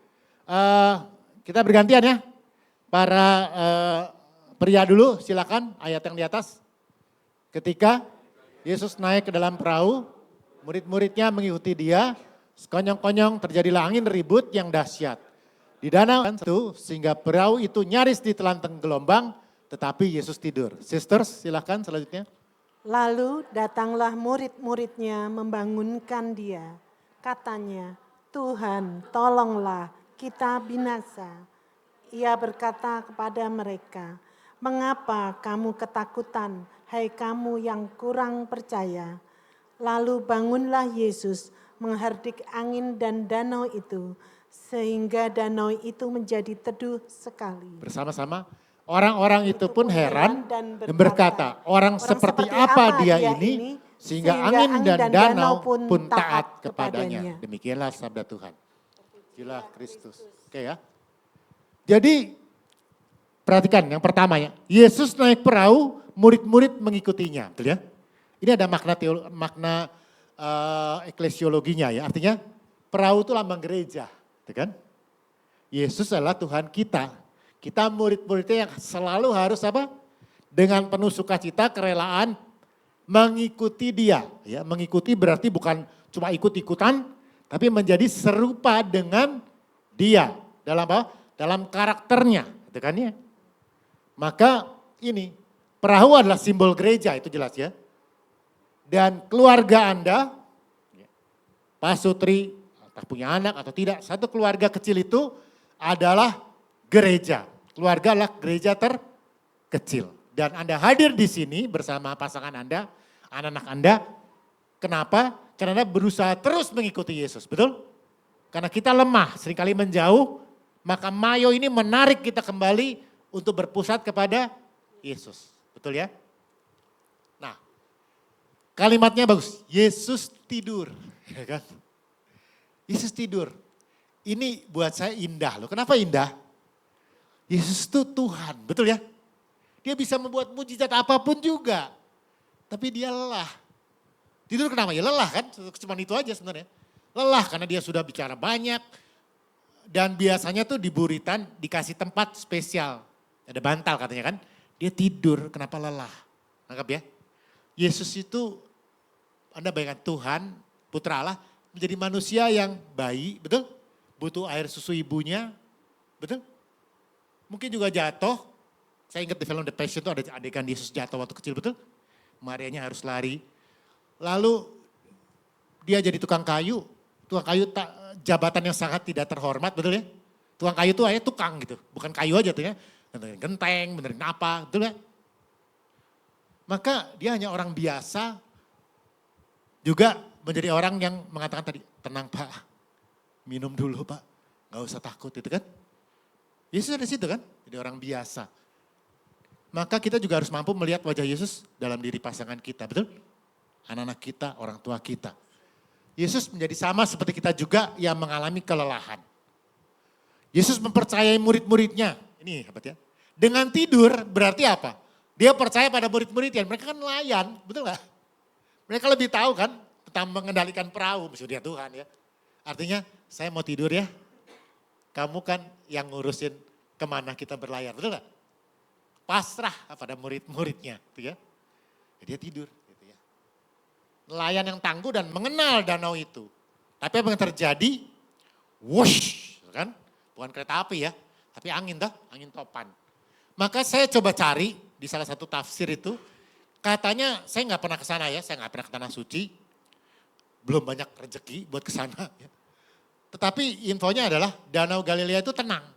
kita bergantian ya. Para pria dulu silakan ayat yang di atas. Ketika Yesus naik ke dalam perahu, murid-muridnya mengikuti dia, sekonyong-konyong terjadilah angin ribut yang dahsyat. Di danau itu sehingga perahu itu nyaris ditelan gelombang, tetapi Yesus tidur. Sisters silakan selanjutnya. Lalu datanglah murid-muridnya membangunkan dia. Katanya, Tuhan tolonglah kita binasa. Ia berkata kepada mereka, mengapa kamu ketakutan, hai kamu yang kurang percaya? Lalu bangunlah Yesus menghardik angin dan danau itu, sehingga danau itu menjadi teduh sekali. Bersama-sama, orang-orang itu pun heran dan berkata, orang seperti apa dia ini, sehingga angin dan danau pun taat kepadanya. Demikianlah sabda Tuhan. Gila Kristus. Oke ya. Jadi perhatikan yang pertama ya, Yesus naik perahu, murid-murid mengikutinya, betul ya? Ini ada makna eklesiologinya ya, artinya perahu itu lambang gereja, betul kan? Yesus adalah Tuhan kita murid-muridnya yang selalu harus apa? Dengan penuh sukacita, kerelaan mengikuti dia. Ya, mengikuti berarti bukan cuma ikut-ikutan, tapi menjadi serupa dengan dia dalam apa? Dalam karakternya, gitu kan ya. Maka ini perahu adalah simbol gereja, itu jelas ya. Dan keluarga Anda, Pak Sutri, entah punya anak atau tidak, satu keluarga kecil itu adalah gereja. Keluarga adalah gereja terkecil. Dan Anda hadir di sini bersama pasangan Anda, anak-anak Anda. Kenapa? Karena Anda berusaha terus mengikuti Yesus, betul? Karena kita lemah, seringkali menjauh, maka Mayo ini menarik kita kembali untuk berpusat kepada Yesus. Betul ya? Nah, kalimatnya bagus. Yesus tidur. Ya kan? Yesus tidur. Ini buat saya indah loh. Kenapa indah? Yesus itu Tuhan, betul ya? Dia bisa membuat mujizat apapun juga. Tapi dia lelah. Tidur kenapa? Ya lelah kan, cuma itu aja sebenarnya. Lelah karena dia sudah bicara banyak. Dan biasanya tuh di buritan dikasih tempat spesial. Ada bantal katanya kan. Dia tidur, kenapa lelah? Nangkap ya? Yesus itu, Anda bayangkan Tuhan, Putra Allah, menjadi manusia yang bayi, betul? Butuh air susu ibunya, betul? Mungkin juga jatuh. Saya ingat di film The Passion itu ada adegan Yesus jatuh waktu kecil, betul? Marianya harus lari. Lalu dia jadi tukang kayu jabatan yang sangat tidak terhormat, betul ya? Tukang kayu itu aja tukang gitu, bukan kayu aja tuh ya. Benerin genteng, benerin apa, betul ya? Maka dia hanya orang biasa, juga menjadi orang yang mengatakan tadi, tenang Pak, minum dulu Pak, gak usah takut itu kan. Yesus ada di situ kan, jadi orang biasa. Maka kita juga harus mampu melihat wajah Yesus dalam diri pasangan kita, betul? Anak-anak kita, orang tua kita. Yesus menjadi sama seperti kita juga yang mengalami kelelahan. Yesus mempercayai murid-muridnya, ini hebat ya. Dengan tidur berarti apa? Dia percaya pada murid-muridnya, mereka kan nelayan, betul gak? Mereka lebih tahu kan tentang mengendalikan perahu, maksudnya Tuhan ya. Artinya saya mau tidur ya, kamu kan yang ngurusin kemana kita berlayar, betul gak? Pasrah pada murid-muridnya, gitu ya. Dia tidur. Nelayan yang tangguh dan mengenal danau itu. Tapi apa yang terjadi? Wush, kan? Bukan kereta api ya, tapi angin dah, angin topan. Maka saya coba cari di salah satu tafsir itu, katanya saya nggak pernah ke sana ya, saya nggak pernah ke Tanah Suci, belum banyak rezeki buat ke sana. Ya. Tetapi infonya adalah Danau Galilea itu tenang.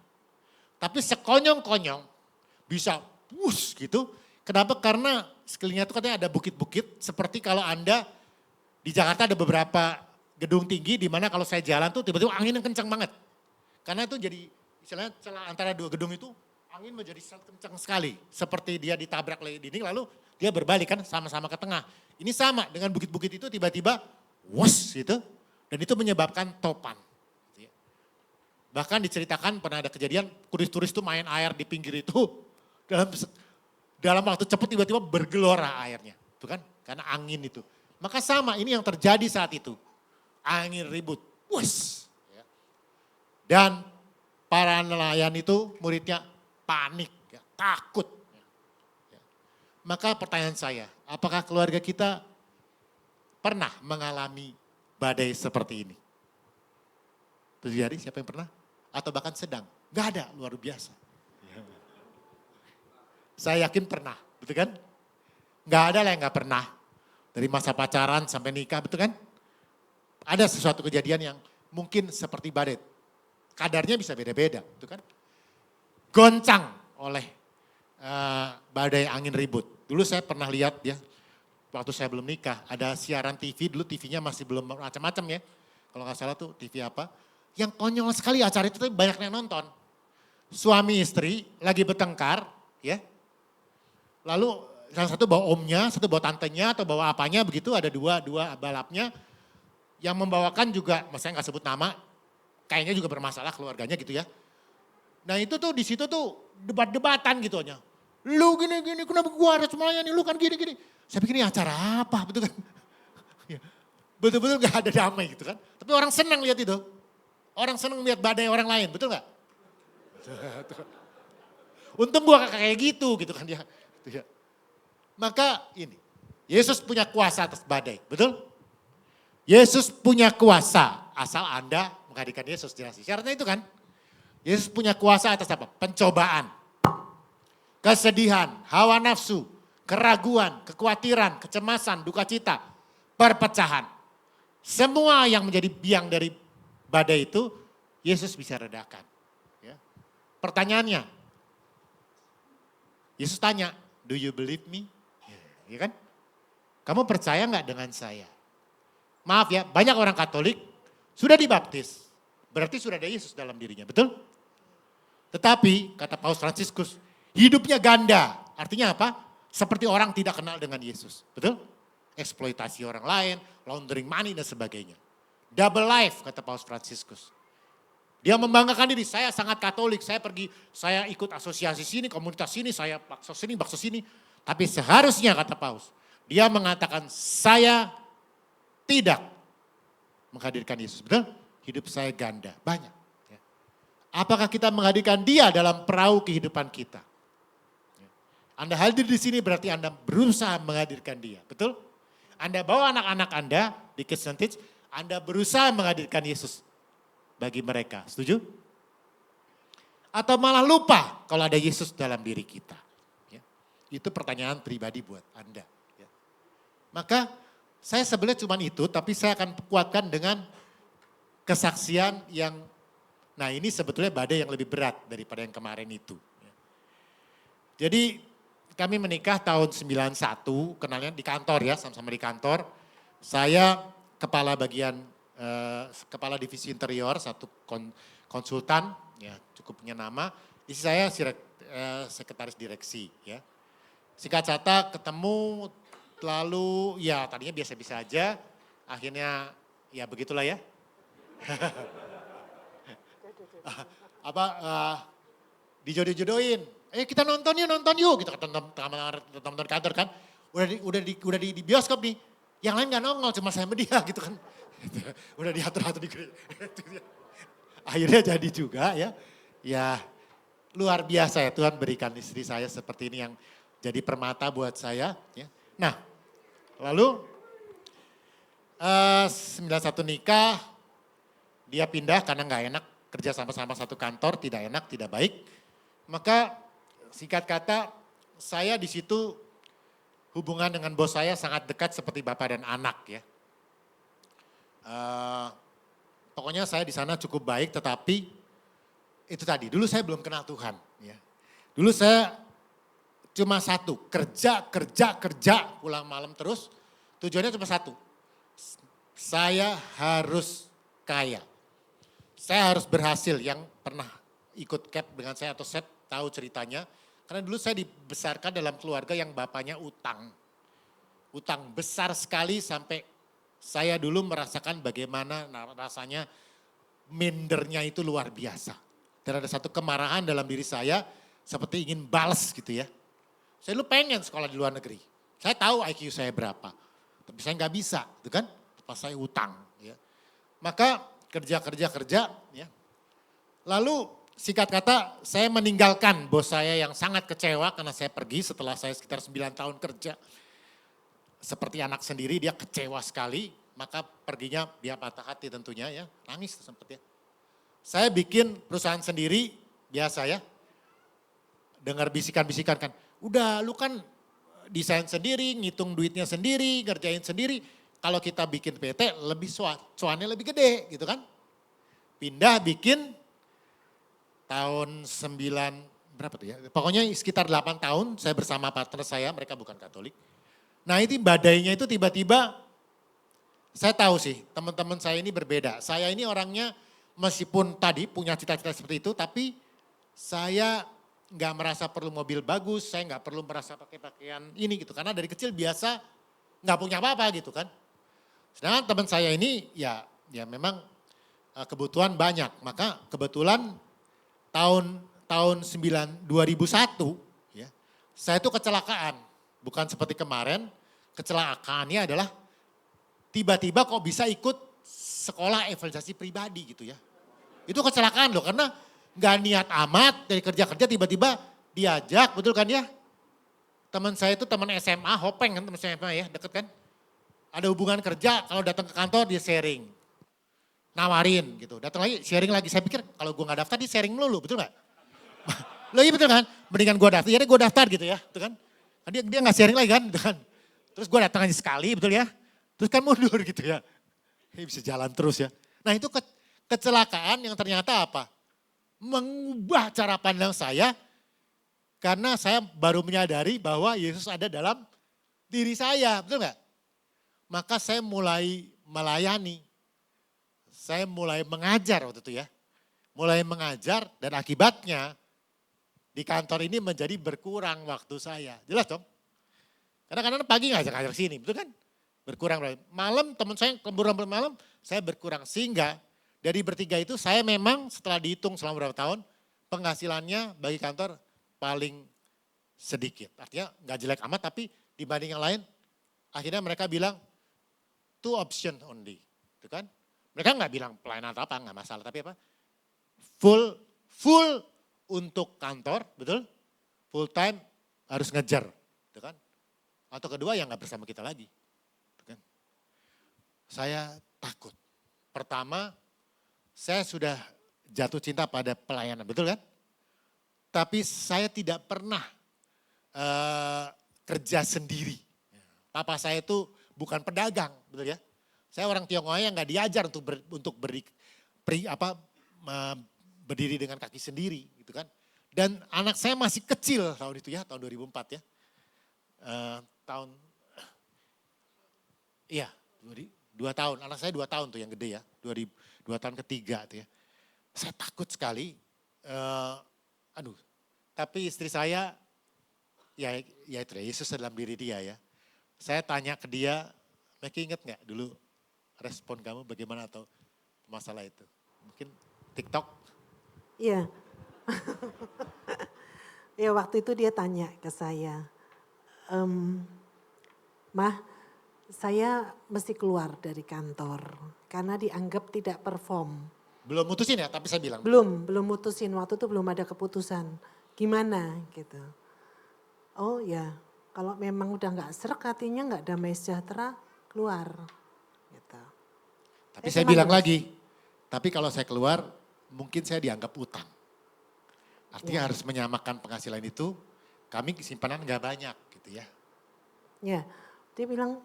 Tapi sekonyong-konyong bisa wush gitu. Kenapa? Karena sekelilingnya itu katanya ada bukit-bukit seperti kalau Anda Di Jakarta ada beberapa gedung tinggi di mana kalau saya jalan tuh tiba-tiba angin yang kencang banget. Karena itu jadi istilahnya celah antara dua gedung itu angin menjadi kencang sekali. Seperti dia ditabrak oleh dinding lalu dia berbalik kan sama-sama ke tengah. Ini sama dengan bukit-bukit itu tiba-tiba wos gitu. Dan itu menyebabkan topan. Bahkan diceritakan pernah ada kejadian turis-turis tuh main air di pinggir itu. Dalam waktu cepat tiba-tiba bergelora airnya. Itu kan karena angin itu. Maka sama ini yang terjadi saat itu. Angin ribut. Wus. Dan para nelayan itu muridnya panik, takut. Maka pertanyaan saya, apakah keluarga kita pernah mengalami badai seperti ini? Terjadi siapa yang pernah? Atau bahkan sedang? Gak ada, luar biasa. Saya yakin pernah, betul kan? Gak ada lah yang gak pernah. Dari masa pacaran sampai nikah, betul kan? Ada sesuatu kejadian yang mungkin seperti badai. Kadarnya bisa beda-beda, betul kan? Goncang oleh badai angin ribut. Dulu saya pernah lihat ya, waktu saya belum nikah, ada siaran TV, dulu TV-nya masih belum macam-macam ya. Kalau nggak salah tuh TV apa. Yang konyol sekali acara itu tapi banyak yang nonton. Suami istri lagi bertengkar ya. Lalu salah satu bawa omnya, satu bawa tantenya atau bawa apanya begitu, ada dua balapnya. Yang membawakan juga, saya nggak sebut nama, kayaknya juga bermasalah keluarganya gitu ya. Nah itu tuh di situ tuh debat-debatan gitu aja. Lu gini, kenapa gua harus melayani, lu kan gini. Saya pikir ini acara apa, betul kan? Betul-betul gak ada damai gitu kan. Tapi orang senang lihat itu. Orang senang lihat badai orang lain, betul gak? Untung gua kayak gitu kan ya. Maka ini, Yesus punya kuasa atas badai, betul? Yesus punya kuasa, asal Anda menghadirkan Yesus jelas. Syaratnya itu kan. Yesus punya kuasa atas apa? Pencobaan, kesedihan, hawa nafsu, keraguan, kekhawatiran, kecemasan, duka cita, perpecahan. Semua yang menjadi biang dari badai itu, Yesus bisa redakan. Ya. Pertanyaannya, Yesus tanya, do you believe me? Ya kan? Kamu percaya nggak dengan saya? Maaf ya, banyak orang Katolik sudah dibaptis. Berarti sudah ada Yesus dalam dirinya, betul? Tetapi, kata Paus Fransiskus, hidupnya ganda. Artinya apa? Seperti orang tidak kenal dengan Yesus, betul? Eksploitasi orang lain, laundering money dan sebagainya. Double life, kata Paus Fransiskus. Dia membanggakan diri, saya sangat Katolik, saya ikut asosiasi sini, komunitas sini, saya bakso sini. Tapi seharusnya, kata Paus, dia mengatakan saya tidak menghadirkan Yesus, betul? Hidup saya ganda, banyak. Ya. Apakah kita menghadirkan dia dalam perahu kehidupan kita? Ya. Anda hadir di sini berarti Anda berusaha menghadirkan dia, betul? Anda bawa anak-anak Anda di Kids and Teach, Anda berusaha menghadirkan Yesus bagi mereka, setuju? Atau malah lupa kalau ada Yesus dalam diri kita? Ya. Itu pertanyaan pribadi buat Anda. Ya. Maka saya sebenarnya cuma itu, tapi saya akan kuatkan dengan kesaksian yang, nah ini sebetulnya badai yang lebih berat daripada yang kemarin itu. Jadi kami menikah tahun 91, kenalnya di kantor ya, sama-sama di kantor. Saya kepala bagian, kepala divisi interior, satu konsultan, ya cukup punya nama. Istri saya sekretaris direksi ya. Singkat kata ketemu, lalu ya tadinya biasa-biasa aja, akhirnya ya begitulah ya. Dijodoh-jodohin, kita nonton yuk, gitu kata teman-teman kantor kan. Udah di bioskop nih, yang lain gak nongol cuma saya sama dia gitu kan. Udah diatur-atur di akhirnya jadi juga ya. Ya luar biasa ya Tuhan berikan istri saya seperti ini yang jadi permata buat saya. Ya. Nah lalu 91 nikah, dia pindah karena gak enak kerja sama-sama satu kantor, tidak enak, tidak baik. Maka singkat kata saya di situ hubungan dengan bos saya sangat dekat seperti bapak dan anak ya. Pokoknya saya di sana cukup baik, tetapi itu tadi dulu saya belum kenal Tuhan. Ya. Dulu saya cuma satu, kerja, pulang malam terus. Tujuannya cuma satu, Saya harus kaya. Saya harus berhasil. Yang pernah ikut CAP dengan saya atau saya tahu ceritanya. Karena dulu saya dibesarkan dalam keluarga yang bapaknya utang. Utang besar sekali sampai saya dulu merasakan bagaimana rasanya mindernya itu luar biasa. Dan ada satu kemarahan dalam diri saya seperti ingin balas gitu ya. Saya dulu pengen sekolah di luar negeri. Saya tahu IQ saya berapa. Tapi saya nggak bisa, gitu kan? Pas saya utang. Ya. Maka kerja ya. Lalu singkat kata saya meninggalkan bos saya yang sangat kecewa karena saya pergi setelah saya sekitar 9 tahun kerja. Seperti anak sendiri dia kecewa sekali, maka perginya dia patah hati tentunya ya, nangis sempat ya. Saya bikin perusahaan sendiri, biasa ya, dengar bisikan-bisikan kan, udah lu kan desain sendiri, ngitung duitnya sendiri, ngerjain sendiri, kalau kita bikin PT lebih cuannya lebih gede gitu kan. Pindah bikin tahun 9, berapa tuh ya, pokoknya sekitar 8 tahun saya bersama partner saya, mereka bukan Katolik. Nah itu badainya itu tiba-tiba, saya tahu sih teman-teman saya ini berbeda. Saya ini orangnya meskipun tadi punya cita-cita seperti itu, tapi saya nggak merasa perlu mobil bagus, saya nggak perlu merasa pakai pakaian ini gitu. Karena dari kecil biasa nggak punya apa-apa gitu kan. Sedangkan teman saya ini ya memang kebutuhan banyak. Maka kebetulan tahun 2001 ya, saya itu kecelakaan. Bukan seperti kemarin, kecelakaannya adalah tiba-tiba kok bisa ikut sekolah evangelisasi pribadi gitu ya. Itu kecelakaan loh karena gak niat amat dari kerja-kerja tiba-tiba diajak, betul kan ya? Teman saya itu teman SMA, Hopeng kan teman SMA ya, deket kan? Ada hubungan kerja, kalau datang ke kantor dia sharing. Nawarin gitu, datang lagi sharing lagi. Saya pikir kalau gue gak daftar dia sharing melulu, betul gak? Loh iya betul kan? Mendingan gue daftar, jadi gue daftar gitu ya, betul kan? Dia gak sharing lagi kan, gitu kan. Terus gue datang aja sekali, betul ya. Terus kan mundur gitu ya. Bisa jalan terus ya. Nah itu kecelakaan yang ternyata apa? Mengubah cara pandang saya. Karena saya baru menyadari bahwa Yesus ada dalam diri saya, betul gak? Maka saya mulai melayani. Saya mulai mengajar waktu itu ya. Mulai mengajar dan akibatnya di kantor ini menjadi berkurang waktu saya. Jelas dong? Karena kadang pagi ngajak-ngajak sini, betul kan? Berkurang. Malam teman saya lembur malam, saya berkurang. Sehingga dari bertiga itu saya memang setelah dihitung selama beberapa tahun, penghasilannya bagi kantor paling sedikit. Artinya nggak jelek amat, tapi dibanding yang lain, akhirnya mereka bilang, 2 option only. Gitu kan? Mereka nggak bilang pelayanan atau apa, nggak masalah. Tapi apa? Full untuk kantor, betul? Full time harus ngejar, gitu kan? Atau kedua yang nggak bersama kita lagi, gitu kan? Saya takut. Pertama, saya sudah jatuh cinta pada pelayanan, betul kan? Tapi saya tidak pernah kerja sendiri. Papa saya itu bukan pedagang, betul ya? Saya orang Tionghoa yang nggak diajar untuk berdiri dengan kaki sendiri gitu kan. Dan anak saya masih kecil tahun itu ya, tahun 2004 ya. Iya 2 tahun, anak saya 2 tahun tuh yang gede ya, 2 tahun ketiga tuh ya. Saya takut sekali, tapi istri saya ya itu ya, Yesus dalam diri dia ya. Saya tanya ke dia, Meki inget gak dulu respon kamu bagaimana atau masalah itu? Mungkin TikTok? Iya. Ya waktu itu dia tanya ke saya, Mah, saya mesti keluar dari kantor karena dianggap tidak perform. Belum mutusin ya, tapi saya bilang. Belum mutusin, waktu itu belum ada keputusan. Gimana gitu. Oh ya, kalau memang udah gak serak hatinya, gak damai sejahtera, keluar. Gitu. Tapi saya bilang lagi, tapi kalau saya keluar mungkin saya dianggap utang. Artinya harus menyamakan penghasilan itu, kami simpanan gak banyak gitu ya. Ya, dia bilang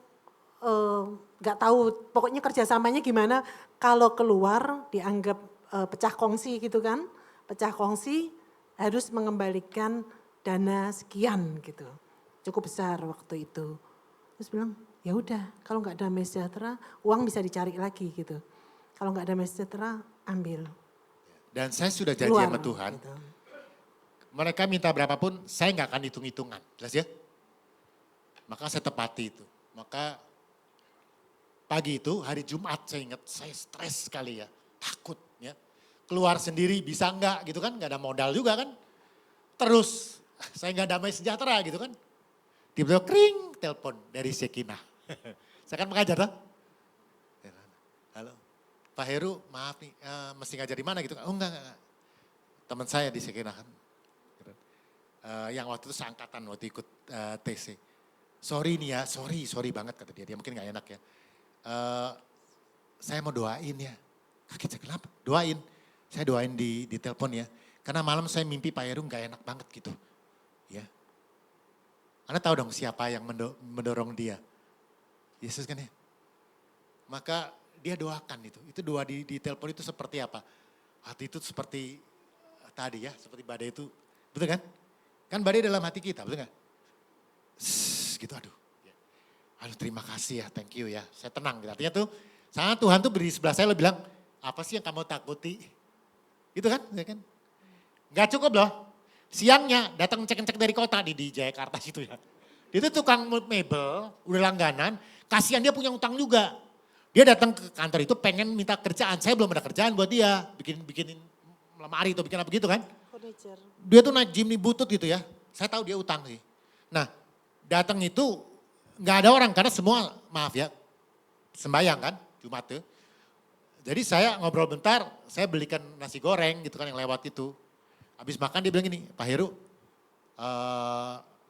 gak tahu pokoknya kerjasamanya gimana kalau keluar dianggap pecah kongsi gitu kan. Pecah kongsi harus mengembalikan dana sekian gitu. Cukup besar waktu itu. Terus bilang ya udah kalau nggak damai sejahtera uang bisa dicari lagi gitu. Kalau nggak damai sejahtera ambil. Dan saya sudah janji Keluar, sama Tuhan, gitu. mereka minta berapapun, saya nggak akan hitung-hitungan. Jelas ya? Maka saya tepati itu. Maka pagi itu, hari Jumat saya ingat, saya stres sekali ya. Takut ya. Keluar sendiri bisa enggak gitu kan, nggak ada modal juga kan. Terus saya nggak damai sejahtera gitu kan. Tiba-tiba kring, telepon dari Sekinah. Saya kan mengajar tuh. Halo, Pak Heru maaf nih, mesti ngajar di mana gitu kan. Oh enggak. Teman saya di Sekinah kan. Yang waktu itu seangkatan waktu ikut TC. Sorry nih ya, sorry banget kata dia. Dia mungkin gak enak ya. Saya mau doain ya. Kaget saya, kenapa? Doain. Saya doain di telepon ya. Karena malam saya mimpi Pak Heru gak enak banget gitu. Ya. Anda tahu dong siapa yang mendorong dia? Yesus kan ya. Maka dia doakan itu. Itu doa di telepon itu seperti apa? Hati itu seperti tadi ya, seperti badai itu. Betul kan? Kan badai dalam hati kita, betul gak? Gitu aduh. Aduh terima kasih ya, thank you ya. Saya tenang gitu. Artinya tuh, sangat Tuhan tuh berdiri sebelah saya, lo bilang, apa sih yang kamu takuti? Gitu kan? Ya kan? Gak cukup loh. Siangnya datang cek-cek dari kota di Jakarta situ ya. Dia tuh tukang mebel, udah langganan, kasihan dia punya utang juga. Dia datang ke kantor itu pengen minta kerjaan, saya belum ada kerjaan buat dia. Bikinin lemari atau bikin apa gitu kan. Furniture. Dia tuh naik Jimny butut gitu ya. Saya tahu dia utang sih. Nah datang itu nggak ada orang karena semua maaf ya sembayang kan Jumat tuh. Jadi saya ngobrol bentar, saya belikan nasi goreng gitu kan yang lewat itu. Habis makan dia bilang gini, Pak Heru,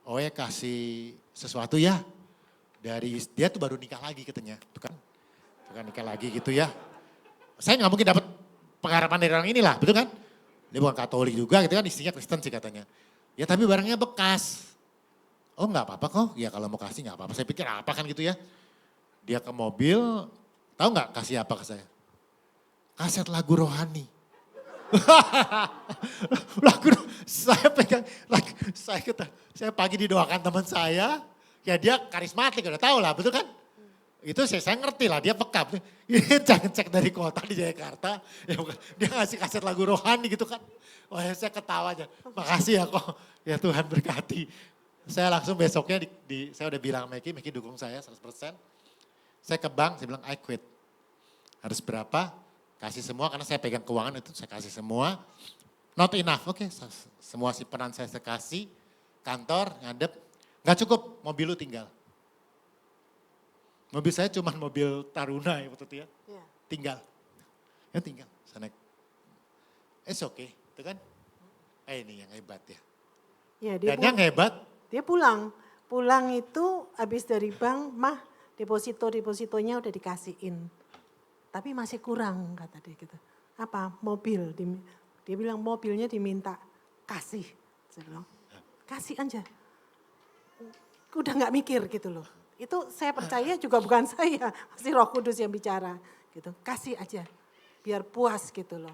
Oe kasih sesuatu ya. Dia tuh baru nikah lagi katanya, tuh kan nikah lagi gitu ya. Saya nggak mungkin dapat pengharapan dari orang inilah, betul kan? Dia bukan Katolik juga gitu kan, istrinya Kristen sih katanya. Ya tapi barangnya bekas. Oh nggak apa-apa kok, ya kalau mau kasih nggak apa-apa. Saya pikir apa kan gitu ya. Dia ke mobil, tahu nggak kasih apa ke saya? Kaset lagu rohani. Saya pegang, saya pagi didoakan teman saya, ya dia karismatik udah tahu lah, betul kan? Itu saya ngerti lah, dia peka. Ini jangan cek dari kota di Jakarta, ya bukan, dia ngasih kaset lagu rohani gitu kan. Oh ya saya ketawa aja, makasih ya kok, ya Tuhan berkati. Saya langsung besoknya saya udah bilang Meki dukung saya 100%. Saya ke bank, saya bilang I quit. Harus berapa? Kasih semua karena saya pegang keuangan itu saya kasih semua. Not enough, oke. Semua simpenan saya kasih, kantor, ngadep. Gak cukup, mobil lu tinggal. Mobil saya cuma mobil Taruna ya waktu itu ya. Yeah. Tinggal. Ya tinggal, saya naik. It's okay, itu kan. Ini yang hebat ya. Ya, Dan yang hebat, dia pulang. Pulang itu habis dari bank, mah depositonya udah dikasihin. Tapi masih kurang kata dia gitu. Apa? Mobil. Dia bilang mobilnya diminta kasih. Saya bilang kasih aja. Udah gak mikir gitu loh. Itu saya percaya juga bukan saya. Pasti Roh Kudus yang bicara gitu. Kasih aja. Biar puas gitu loh.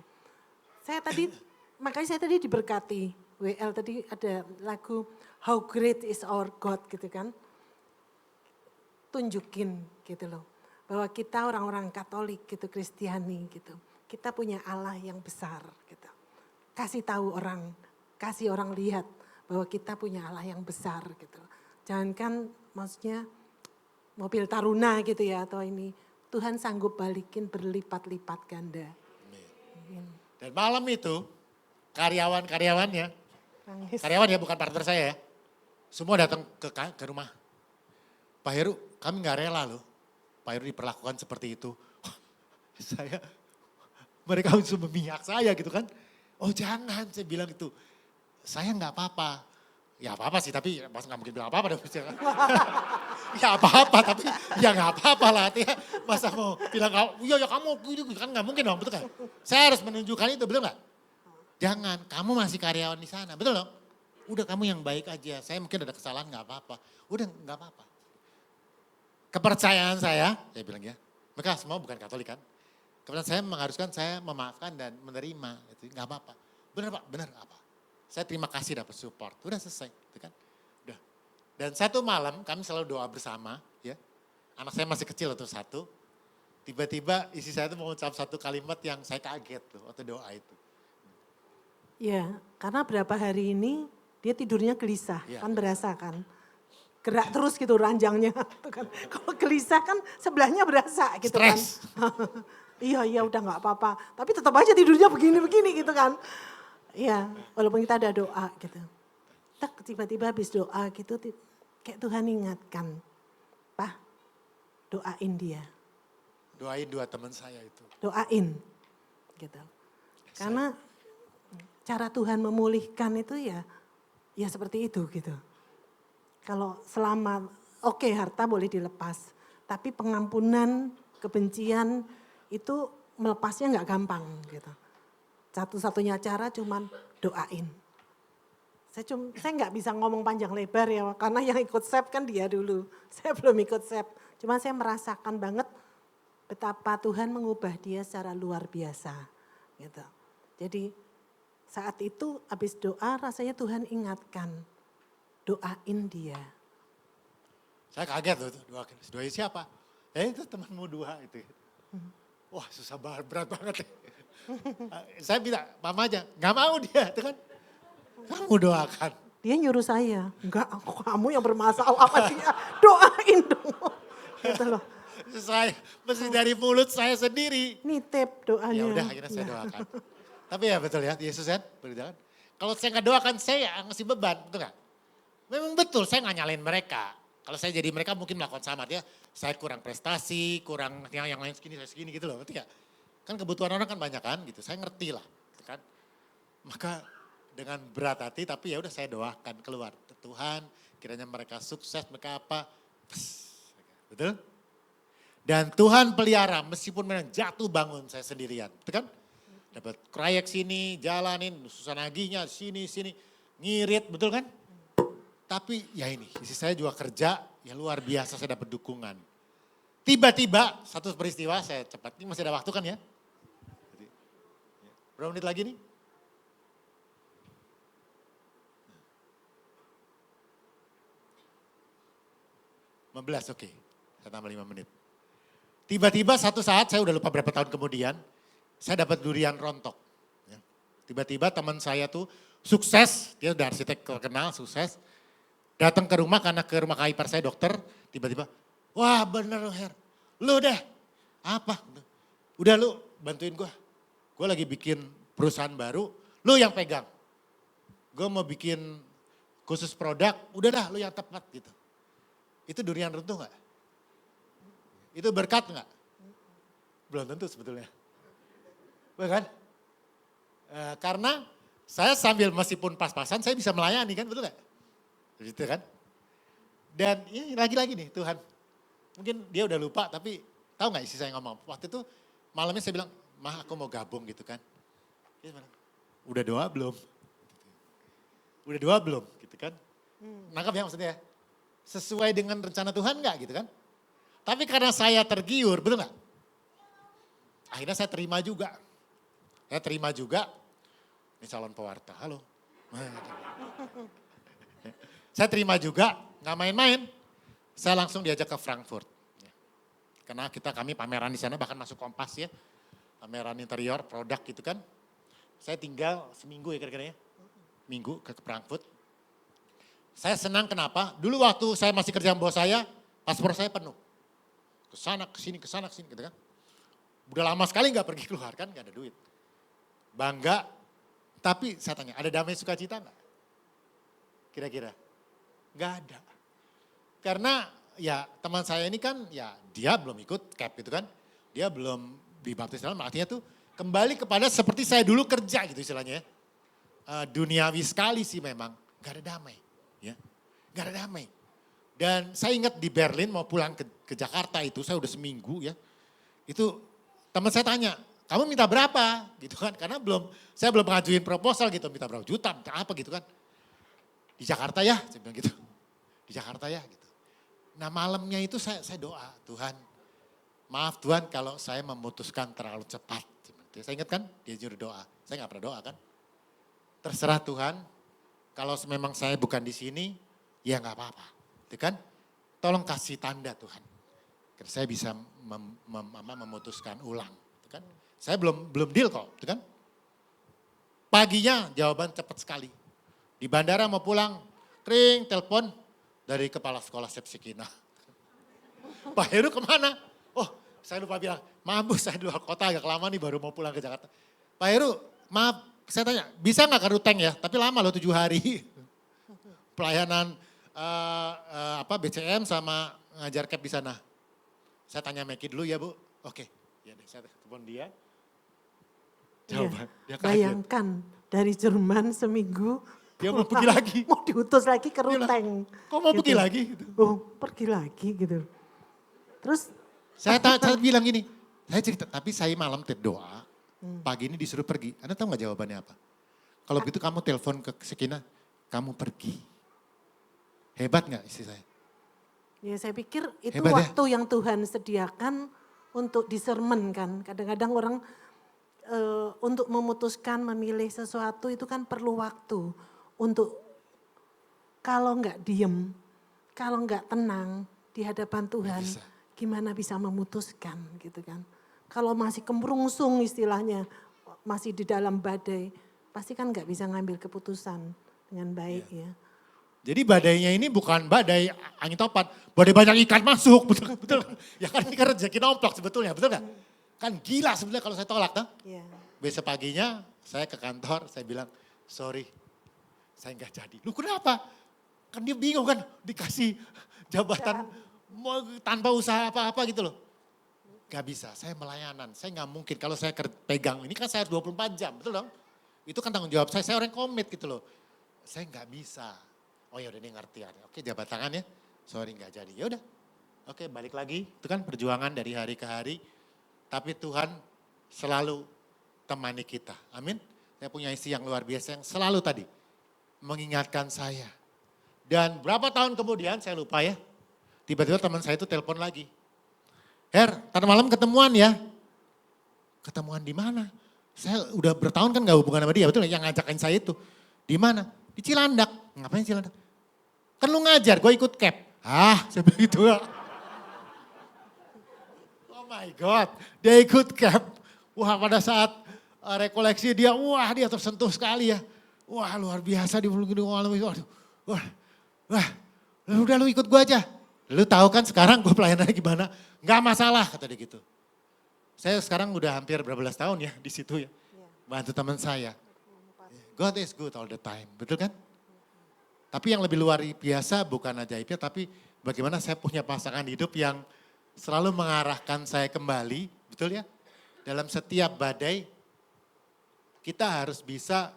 Makanya saya tadi diberkati. WL tadi ada lagu How Great is Our God gitu kan. Tunjukin gitu loh. Bahwa kita orang-orang Katolik gitu, Kristiani gitu. Kita punya Allah yang besar gitu. Kasih tahu orang, kasih orang lihat bahwa kita punya Allah yang besar gitu. Jangankan maksudnya mobil Taruna gitu ya atau ini. Tuhan sanggup balikin berlipat-lipat ganda. Amin. dan malam itu karyawannya, Nangis. karyawan ya bukan partner saya ya. Semua datang ke rumah. Pak Heru, kami gak rela loh. Pak Heru diperlakukan seperti itu. Mereka langsung memihak saya gitu kan. Oh jangan, saya bilang itu. Saya gak apa-apa. Ya apa-apa sih, tapi masa gak mungkin bilang apa-apa dong. Ya apa-apa, tapi ya gak apa-apa lah. Ya, masa mau bilang, ya kamu kan gak mungkin dong, betul kan? Saya harus menunjukkan itu, betul gak? Jangan, kamu masih karyawan di sana, betul dong? Udah kamu yang baik aja, saya mungkin ada kesalahan gak apa-apa. Udah gak apa-apa. Kepercayaan saya bilang ya, mereka semua bukan Katolik kan. Kepercayaan saya mengharuskan saya memaafkan dan menerima, itu nggak apa-apa. Benar Pak, benar apa? Saya terima kasih dapat support, udah selesai, gitu kan. Udah. Dan satu malam kami selalu doa bersama, ya. Anak saya masih kecil tuh satu. Tiba-tiba isi saya tuh mengucap satu kalimat yang saya kaget tuh waktu doa itu. Ya, karena berapa hari ini dia tidurnya gelisah, Iya. kan berasa kan. Gerak terus gitu ranjangnya. Tuh kan. Kalau gelisah kan sebelahnya berasa gitu Stres. kan. Iya udah nggak apa-apa. Tapi tetap aja tidurnya begini-begini gitu kan. Iya, walaupun kita ada doa gitu. Tiba-tiba habis doa gitu, kayak Tuhan ingatkan. Pak, doain dia. Doain 2 teman saya itu. Doain gitu. Karena cara Tuhan memulihkan itu ya seperti itu gitu. Kalau selama oke, harta boleh dilepas, tapi pengampunan, kebencian itu melepasnya nggak gampang gitu. Satu-satunya cara cuman doain. Saya nggak bisa ngomong panjang lebar ya, karena yang ikut SEP kan dia dulu. Saya belum ikut SEP. Cuma saya merasakan banget betapa Tuhan mengubah dia secara luar biasa. Gitu. Jadi saat itu habis doa rasanya Tuhan ingatkan, doain dia. Saya kaget loh, doain siapa? Itu temanmu 2 itu. Wah susah banget, berat banget. Saya bilang, mama aja, gak mau dia, itu kan. Kamu doakan. Dia nyuruh saya, enggak kamu yang bermasalah sama dia, doain dong. Gitu loh. Saya, mesti dari mulut saya sendiri. Nitip doanya. Ya udah akhirnya saya Iya. doakan. Tapi ya betul ya, Yesus kan berdoa. Kalau saya nggak doakan saya ngasih beban, betul nggak? Memang betul, saya nggak nyalain mereka. Kalau saya jadi mereka mungkin melakukan sama dia, saya kurang prestasi, kurang yang lain segini, saya segini gitu loh, betul nggak? Kan kebutuhan orang kan banyak kan gitu, saya ngerti lah, gitu kan. Maka dengan berat hati, tapi ya udah saya doakan keluar. Tuhan, kiranya mereka sukses, mereka apa, betul? Dan Tuhan pelihara, meskipun memang jatuh bangun saya sendirian, betul kan? Dapat proyek sini, jalanin, susah naginya, sini, ngirit, betul kan? Tapi ya ini, istri saya juga kerja, ya luar biasa saya dapat dukungan. Tiba-tiba, satu peristiwa saya cepat, ini masih ada waktu kan ya? Berapa menit lagi nih? Oke, saya tambah 5 menit. Tiba-tiba satu saat, saya udah lupa berapa tahun kemudian, saya dapat durian rontok. Ya. Tiba-tiba teman saya tuh sukses, dia udah arsitek terkenal, sukses. Datang ke rumah karena ke rumah ipar saya dokter, tiba-tiba, wah bener Her, lu deh, apa? Udah lu bantuin gue lagi bikin perusahaan baru, lu yang pegang. Gue mau bikin khusus produk, udah dah lu yang tepat gitu. Itu durian runtuh gak? Itu berkat gak? Belum tentu sebetulnya. Bukan? Karena saya sambil meskipun pas-pasan saya bisa melayani kan, betul gak? Begitu kan? Dan ini lagi-lagi nih Tuhan. Mungkin dia udah lupa tapi tahu gak isi saya ngomong. Waktu itu malamnya saya bilang, Mah aku mau gabung gitu kan. Dia bilang, udah doa belum? Udah doa belum gitu kan. Nangkap ya maksudnya? Sesuai dengan rencana Tuhan gak gitu kan. Tapi karena saya tergiur, betul gak? Akhirnya saya terima juga. Ini calon pewarta, halo. Saya terima juga, gak main-main. Saya langsung diajak ke Frankfurt. Karena kami pameran di sana, bahkan masuk Kompas ya. Pameran interior, produk gitu kan. Saya tinggal seminggu ya kira-kira ya. Minggu ke Frankfurt. Saya senang kenapa? Dulu waktu saya masih kerja sama bos saya, paspor saya penuh. Kesana kesini gitu kan. Udah lama sekali gak pergi keluar kan, gak ada duit. Bangga, tapi saya tanya, ada damai sukacita gak? Kira-kira? Gak ada. Karena ya teman saya ini kan ya dia belum ikut CAP gitu kan. Dia belum dibaptis dalam, artinya tuh kembali kepada seperti saya dulu kerja gitu istilahnya ya. Duniawi sekali sih memang, gak ada damai. Ya, gak ada damai. Dan saya ingat di Berlin mau pulang ke Jakarta itu, saya udah seminggu ya. Itu teman saya tanya, kamu minta berapa? Gitu kan, karena saya belum ngajuin proposal gitu, minta berapa juta, minta apa gitu kan. Di Jakarta ya, saya bilang gitu. Di Jakarta ya gitu. Nah malamnya itu saya doa, Tuhan maaf Tuhan kalau saya memutuskan terlalu cepat. Saya ingat kan, dia juru doa, saya gak pernah doa kan. Terserah Tuhan, kalau memang saya bukan di sini, ya gak apa-apa. Itu kan, tolong kasih tanda Tuhan. Saya bisa memutuskan ulang. Gitu kan. Saya belum deal kok, gitu kan. Paginya jawaban cepat sekali. Di bandara mau pulang, kring, telepon dari kepala sekolah Sepsikina. Pak Heru kemana? Oh, saya lupa bilang, maaf Bu, saya di luar kota agak lama nih baru mau pulang ke Jakarta. Pak Heru, maaf, saya tanya, bisa nggak ke Ruteng ya? Tapi lama loh 7 hari. Pelayanan BCM sama ngajar CAP di sana. Saya tanya Meki dulu ya Bu. Oke, ya deh, saya telepon dia. Jawaban, dia kaget. Bayangkan dari Jerman seminggu. Dia mau pergi lagi. Mau diutus lagi ke Dia bilang, Ruteng. kok mau pergi lagi? Gitu. Oh, pergi lagi gitu. Terus Saya bilang gini, saya cerita, tapi saya malam doa, pagi ini disuruh pergi. Anda tahu gak jawabannya apa? Kalau begitu kamu telepon ke Sekina, kamu pergi. Hebat gak istri saya? ya saya pikir itu Hebat ya? waktu yang Tuhan sediakan untuk discernment kan. Kadang-kadang orang untuk memutuskan memilih sesuatu itu kan perlu waktu. Untuk kalau nggak diem, kalau nggak tenang di hadapan Tuhan, bisa. gimana bisa memutuskan gitu kan. Kalau masih kemrungsung istilahnya, masih di dalam badai, pasti kan nggak bisa ngambil keputusan dengan baik ya. Jadi badainya ini bukan badai angin topan, badai banyak ikan masuk, betul betul. Ya kan ini kan rezeki nomplok sebetulnya, betul gak? Kan gila sebenarnya kalau saya tolak, nah. Iya. Besok paginya saya ke kantor, saya bilang, sorry, saya nggak jadi. Lu kenapa? Kan dia bingung kan, dikasih jabatan tanpa usaha apa-apa gitu loh. Gak bisa, saya melayanan, saya nggak mungkin. Kalau saya pegang, ini kan saya harus 24 jam, betul dong? Itu kan tanggung jawab saya orang komit gitu loh. Saya nggak bisa. Oh ya udah ini ngerti ya. Oke jabat tangan ya, sorry nggak jadi. Ya udah, oke balik lagi. Itu kan perjuangan dari hari ke hari. Tapi Tuhan selalu temani kita. Amin. Saya punya istri yang luar biasa yang selalu tadi mengingatkan saya. Dan berapa tahun kemudian saya lupa ya. Tiba-tiba teman saya itu telepon lagi. Her, tadi malam ketemuan ya. Ketemuan di mana? Saya udah bertahun kan gak hubungan sama dia, betul yang ngajakin saya itu. Di mana? Di Cilandak. Ngapain Cilandak? Kan lu ngajar, gue ikut CAP. Saya bilang gitu ya. Oh my God, dia ikut CAP. Wah pada saat rekoleksi dia, wah dia tersentuh sekali ya. Wah luar biasa di waduh. Wah, udah lu ikut gue aja. Lu tahu kan sekarang gue pelayanannya gimana? Gak masalah kata dia gitu. Saya sekarang udah hampir berapa belas tahun ya di situ ya. Bantu teman saya. God is good all the time, betul kan? Tapi yang lebih luar biasa bukan ajaibnya, tapi bagaimana saya punya pasangan hidup yang selalu mengarahkan saya kembali, betul ya? Dalam setiap badai, kita harus bisa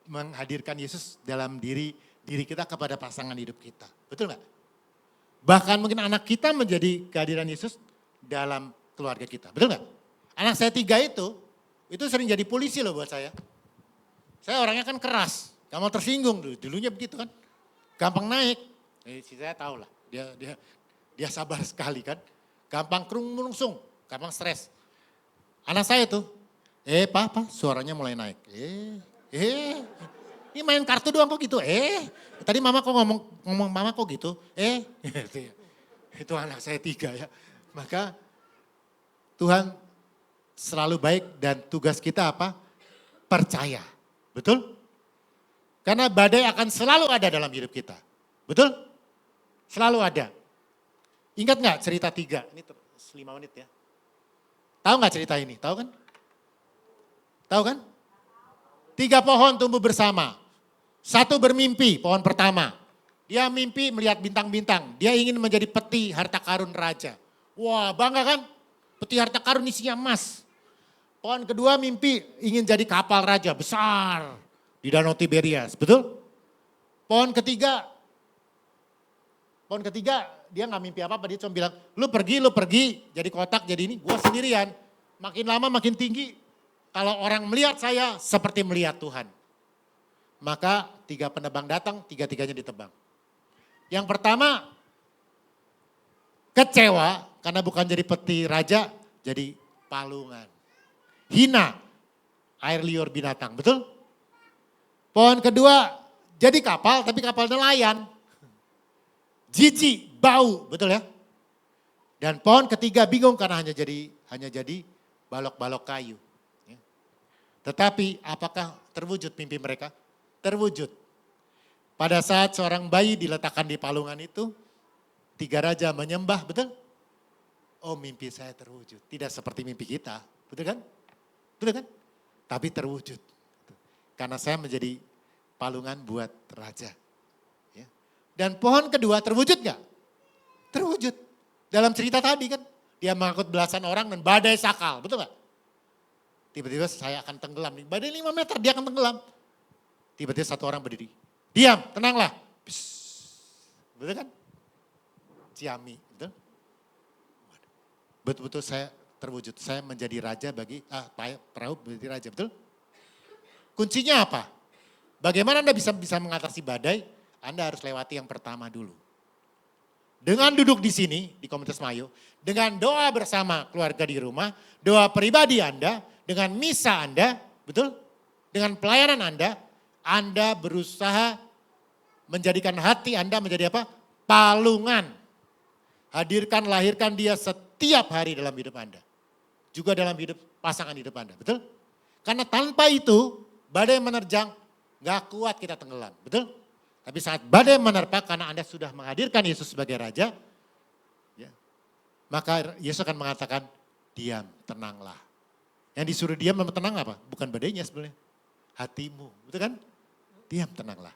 menghadirkan Yesus dalam diri kita kepada pasangan hidup kita. Betul nggak? Bahkan mungkin anak kita menjadi kehadiran Yesus dalam keluarga kita. Betul nggak? Anak saya 3 itu sering jadi polisi loh buat saya. Saya orangnya kan keras, gampang tersinggung dulunya begitu kan. Gampang naik. Saya tahu lah, dia sabar sekali kan. Gampang kerungsung, gampang stres. Anak saya tuh, Pak, suaranya mulai naik. Ini main kartu doang kok gitu. Tadi mama kok ngomong mama kok gitu. Itu anak saya 3 ya. Maka Tuhan selalu baik dan tugas kita apa? Percaya. Betul? Karena badai akan selalu ada dalam hidup kita. Betul? Selalu ada. Ingat gak cerita 3? Ini 5 menit ya. Tahu gak cerita ini? Tahu kan? Tahu kan? 3 pohon tumbuh bersama. 1 bermimpi, pohon pertama. Dia mimpi melihat bintang-bintang. Dia ingin menjadi peti harta karun raja. Wah bangga kan? Peti harta karun isinya emas. Pohon kedua mimpi ingin jadi kapal raja besar di Danau Tiberias, betul? Pohon ketiga dia nggak mimpi apa-apa, dia cuma bilang, lu pergi, jadi kotak, jadi ini, gua sendirian. Makin lama makin tinggi, kalau orang melihat saya seperti melihat Tuhan. Maka 3 penebang datang, 3-3-nya ditebang. Yang pertama, kecewa karena bukan jadi peti raja, jadi palungan. Hina, air liur binatang, betul? Pohon kedua, jadi kapal tapi kapal nelayan. Jijik, bau, betul ya? Dan pohon ketiga bingung karena hanya jadi balok-balok kayu. Ya. Tetapi apakah terwujud mimpi mereka? Terwujud. Pada saat seorang bayi diletakkan di palungan itu, 3 raja menyembah, betul? Oh, mimpi saya terwujud. Tidak seperti mimpi kita, betul kan? Betul kan? Tapi terwujud. Karena saya menjadi palungan buat raja. Ya. Dan pohon kedua terwujud gak? Terwujud. Dalam cerita tadi kan, dia mengangkut belasan orang dan badai sakal, betul gak? Tiba-tiba saya akan tenggelam. Badai 5 meter, dia akan tenggelam. Tiba-tiba satu orang berdiri. Diam, tenanglah. Betul kan? Ciami, betul? Betul-betul saya terwujud. Saya menjadi raja bagi, perahu menjadi raja, betul? Kuncinya apa? Bagaimana Anda bisa mengatasi badai? Anda harus lewati yang pertama dulu. Dengan duduk di sini, di komunitas Mayo, dengan doa bersama keluarga di rumah, doa pribadi Anda, dengan misa Anda, betul? Dengan pelayanan Anda berusaha menjadikan hati Anda menjadi apa? Palungan. Lahirkan dia setiap hari dalam hidup Anda. Juga dalam hidup pasangan hidup Anda, betul? Karena tanpa itu, badai menerjang, gak kuat kita tenggelam, betul? Tapi saat badai menerpa karena Anda sudah menghadirkan Yesus sebagai Raja, ya, maka Yesus akan mengatakan, diam, tenanglah. Yang disuruh diam dan tenang apa? Bukan badainya sebenarnya, hatimu, betul kan? Diam, tenanglah.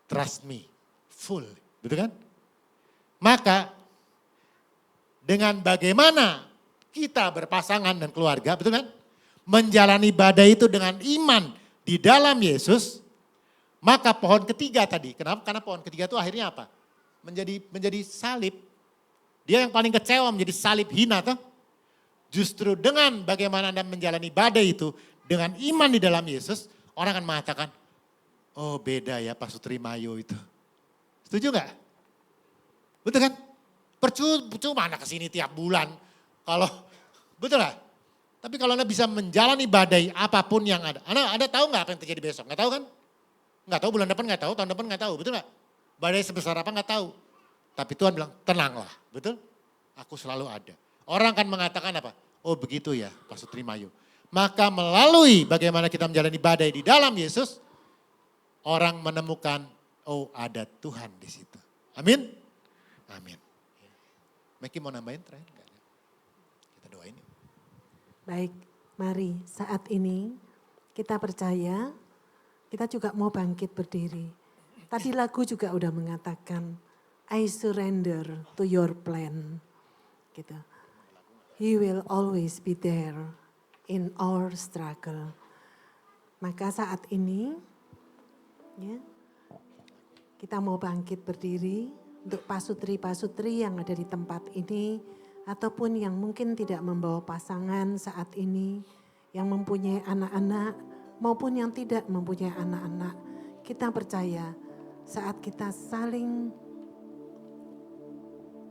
Trust me, full, betul kan? Maka dengan bagaimana kita berpasangan dan keluarga, betul kan? Menjalani badai itu dengan iman di dalam Yesus, maka pohon ketiga tadi, kenapa? Karena pohon ketiga itu akhirnya apa? Menjadi salib. Dia yang paling kecewa menjadi salib hina toh. Justru dengan bagaimana Anda menjalani badai itu, dengan iman di dalam Yesus, orang akan mengatakan, oh beda ya Pak Sutrimayo itu. Setuju gak? Betul kan? Percuma Anda kesini tiap bulan. Kalau, betul lah. Tapi kalau Anda bisa menjalani badai apapun yang ada. Anda tahu gak apa yang terjadi besok? Gak tahu kan? Gak tahu, bulan depan gak tahu, tahun depan gak tahu. Betul gak? Badai sebesar apa gak tahu. Tapi Tuhan bilang, tenanglah. Betul? Aku selalu ada. Orang akan mengatakan apa? Oh begitu ya Pak Sutrimayo. Maka melalui bagaimana kita menjalani badai di dalam Yesus, orang menemukan, oh ada Tuhan di situ. Amin? Amin. Meki mau nambahin terakhir? Enggak ada. Kita doain. Baik, mari saat ini kita percaya, kita juga mau bangkit berdiri. Tadi lagu juga udah mengatakan, I surrender to your plan. Gitu. He will always be there in our struggle. Maka saat ini, ya, kita mau bangkit berdiri untuk pasutri-pasutri yang ada di tempat ini, ataupun yang mungkin tidak membawa pasangan saat ini, yang mempunyai anak-anak maupun yang tidak mempunyai anak-anak. Kita percaya saat kita saling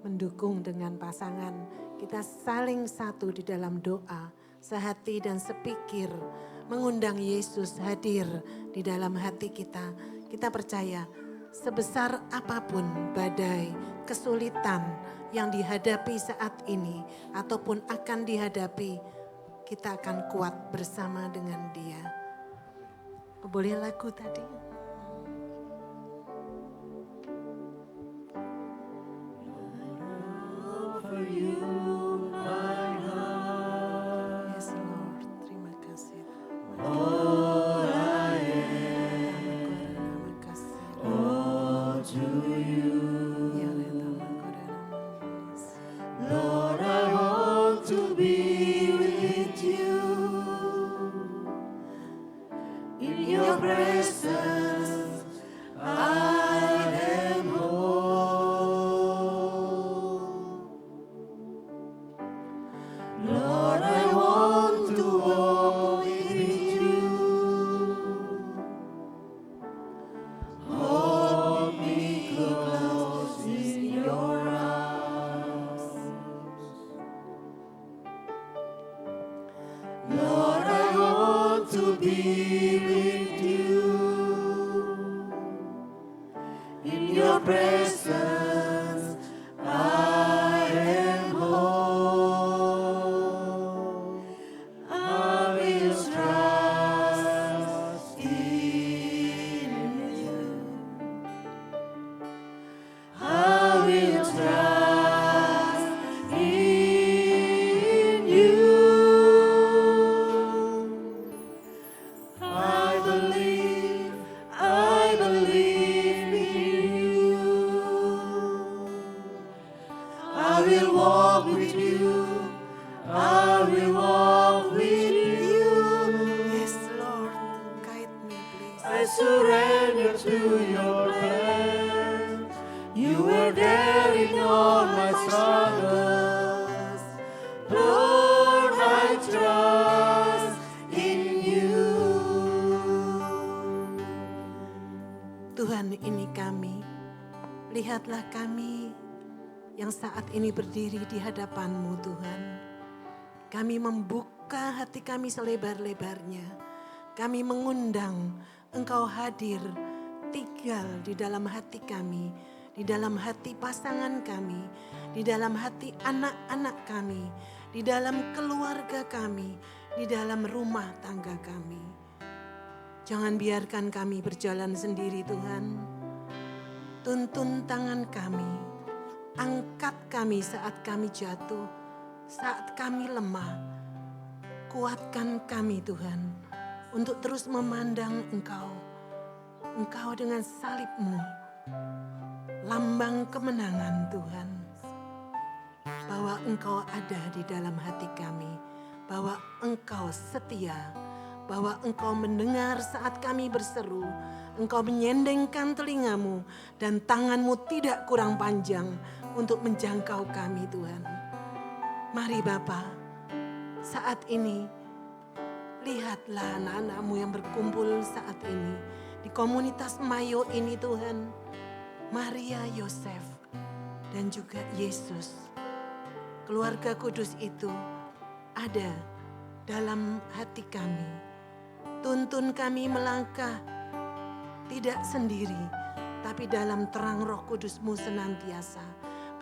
mendukung dengan pasangan, kita saling satu di dalam doa, sehati dan sepikir, mengundang Yesus hadir di dalam hati kita. Kita percaya sebesar apapun badai, kesulitan yang dihadapi saat ini ataupun akan dihadapi, kita akan kuat bersama dengan Dia. Boleh lagu tadi? Yes Lord, terima kasih. Terima kasih. Ya, Lord, I want to be with you. In your presence, I am whole. Lord, I want to walk with you. Hold me close in your arms. Lord, I want to be with you. surrender to your plan. You were there in all my struggles. Lord, I trust in you. Tuhan, ini kami. Lihatlah kami yang saat ini berdiri di hadapan-Mu, Tuhan. Kami membuka hati kami selebar-lebarnya. Kami mengundang Engkau hadir, tinggal di dalam hati kami, di dalam hati pasangan kami, di dalam hati anak-anak kami, di dalam keluarga kami, di dalam rumah tangga kami. Jangan biarkan kami berjalan sendiri, Tuhan. Tuntun tangan kami, angkat kami saat kami jatuh, saat kami lemah. Kuatkan kami, Tuhan, untuk terus memandang Engkau. Engkau dengan salib-Mu, lambang kemenangan, Tuhan. Bahwa Engkau ada di dalam hati kami, bahwa Engkau setia, bahwa Engkau mendengar saat kami berseru. Engkau menyendengkan telinga-Mu dan tangan-Mu tidak kurang panjang untuk menjangkau kami, Tuhan. Mari Bapa, saat ini lihatlah anak-anak-Mu yang berkumpul saat ini di komunitas Mayo ini, Tuhan. Maria, Yosef, dan juga Yesus. Keluarga kudus itu ada dalam hati kami. Tuntun kami melangkah tidak sendiri, tapi dalam terang Roh Kudus-Mu senantiasa.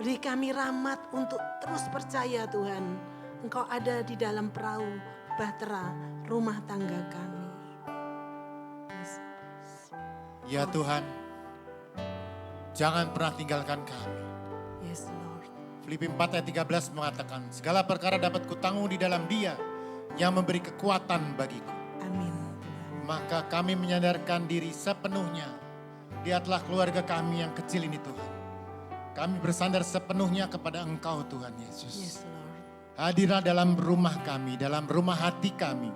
Beri kami rahmat untuk terus percaya, Tuhan. Engkau ada di dalam perahu bahtera rumah tangga kami. Ya Tuhan, jangan pernah tinggalkan kami. Yes, Lord. Filipi 4 ayat 13 mengatakan, segala perkara dapat kutanggung di dalam Dia yang memberi kekuatan bagiku. Amin. Maka kami menyadarkan diri sepenuhnya. Lihatlah keluarga kami yang kecil ini, Tuhan. Kami bersandar sepenuhnya kepada Engkau, Tuhan Yesus. Yes, Lord. Hadirlah dalam rumah kami, dalam rumah hati kami.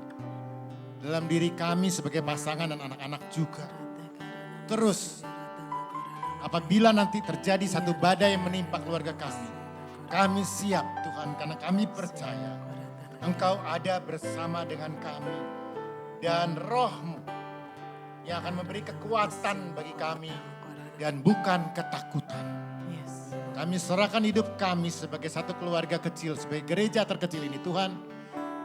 Dalam diri kami sebagai pasangan dan anak-anak juga. Terus, apabila nanti terjadi satu badai yang menimpa keluarga kami siap, Tuhan, karena kami percaya Engkau ada bersama dengan kami. Dan Roh-Mu yang akan memberi kekuatan bagi kami dan bukan ketakutan. Yes. Kami serahkan hidup kami sebagai satu keluarga kecil, sebagai gereja terkecil ini, Tuhan,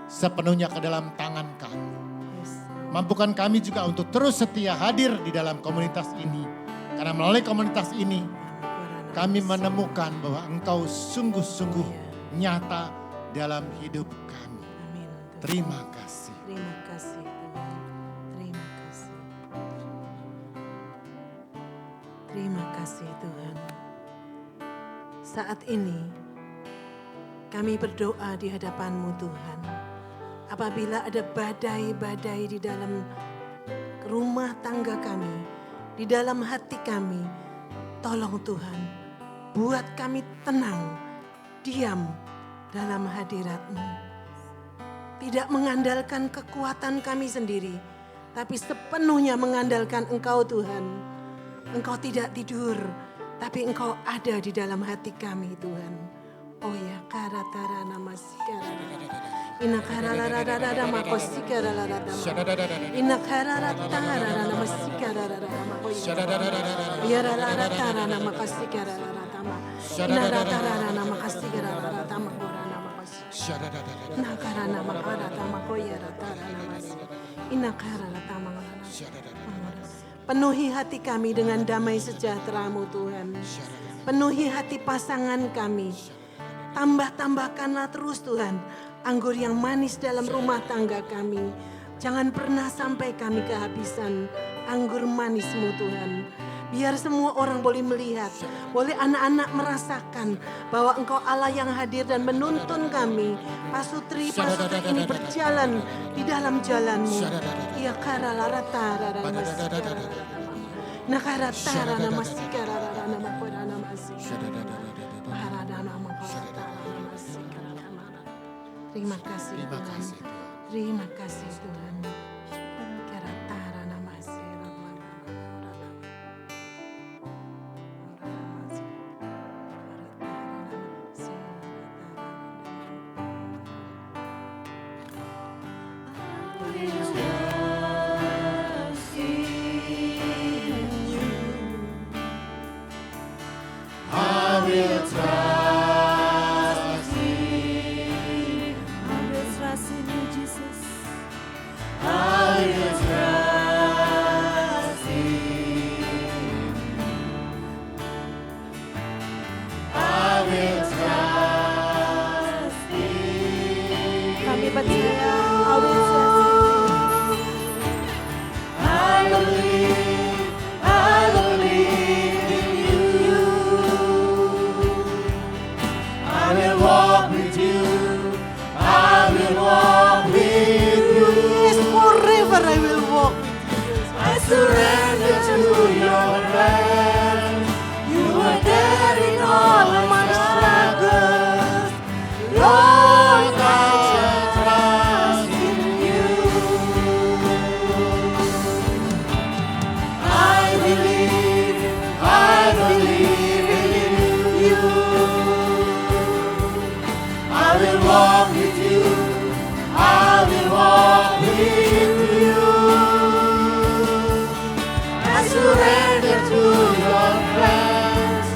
sepenuhnya ke dalam tangan kami. Yes. Mampukan kami juga untuk terus setia hadir di dalam komunitas ini. Karena melalui komunitas ini, kami menemukan bahwa Engkau sungguh-sungguh nyata dalam hidup kami. Amin. Terima kasih. Terima kasih, Tuhan. Terima kasih. Terima kasih, Tuhan. Saat ini kami berdoa di hadapan-Mu, Tuhan. Apabila ada badai-badai di dalam rumah tangga kami, di dalam hati kami, tolong Tuhan, buat kami tenang, diam dalam hadirat-Mu. Tidak mengandalkan kekuatan kami sendiri, tapi sepenuhnya mengandalkan Engkau, Tuhan. Engkau tidak tidur, tapi Engkau ada di dalam hati kami, Tuhan. Oh ya, karatara namaskara. Inakarara makosikara radama. Inakarara tara namaskara radama. Yarara tara namakosikara radama. Inaratara namakosikara radama. Nakarana makarata makoyara tarana masi. Inakarana tamangana. Penuhi hati kami dengan damai sejahtera-Mu, Tuhan. Penuhi hati pasangan kami. Tambah-tambahkanlah terus, Tuhan, anggur yang manis dalam rumah tangga kami. Jangan pernah sampai kami kehabisan anggur manis-Mu, Tuhan. Biar semua orang boleh melihat, boleh anak-anak merasakan bahwa Engkau Allah yang hadir dan menuntun kami. Pasutri ini berjalan di dalam jalan-Mu. Ia karalarata nakaratara namasikara namakoda namasikara. Terima kasih Tuhan. Terima kasih Tuhan. Karatara namasikara. surrender to your plan. You are there in all my struggles. Lord, I trust in you. I believe in you. I will walk with you. I will walk with you. I surrender to your plans.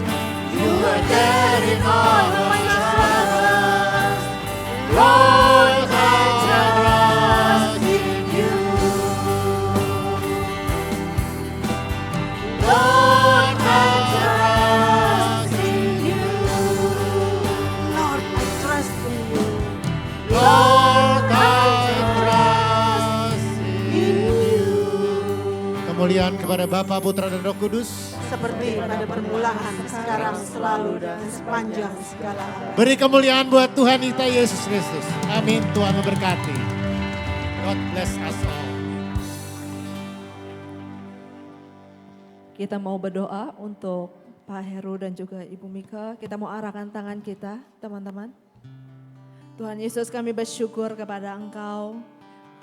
You are there in all my struggles. Lord, I trust in you. Lord, I trust in you. Lord, I trust in you. Lord, I trust in you. Kemuliaan kepada Bapa, Putra, dan Roh Kudus. Seperti pada permulaan, sekarang, selalu, dan sepanjang segala abad. Beri kemuliaan buat Tuhan kita Yesus Kristus. Amin. Tuhan memberkati. God bless us all. Kita mau berdoa untuk Pak Heru dan juga Ibu Mika. Kita mau arahkan tangan kita, teman-teman. Tuhan Yesus, kami bersyukur kepada Engkau.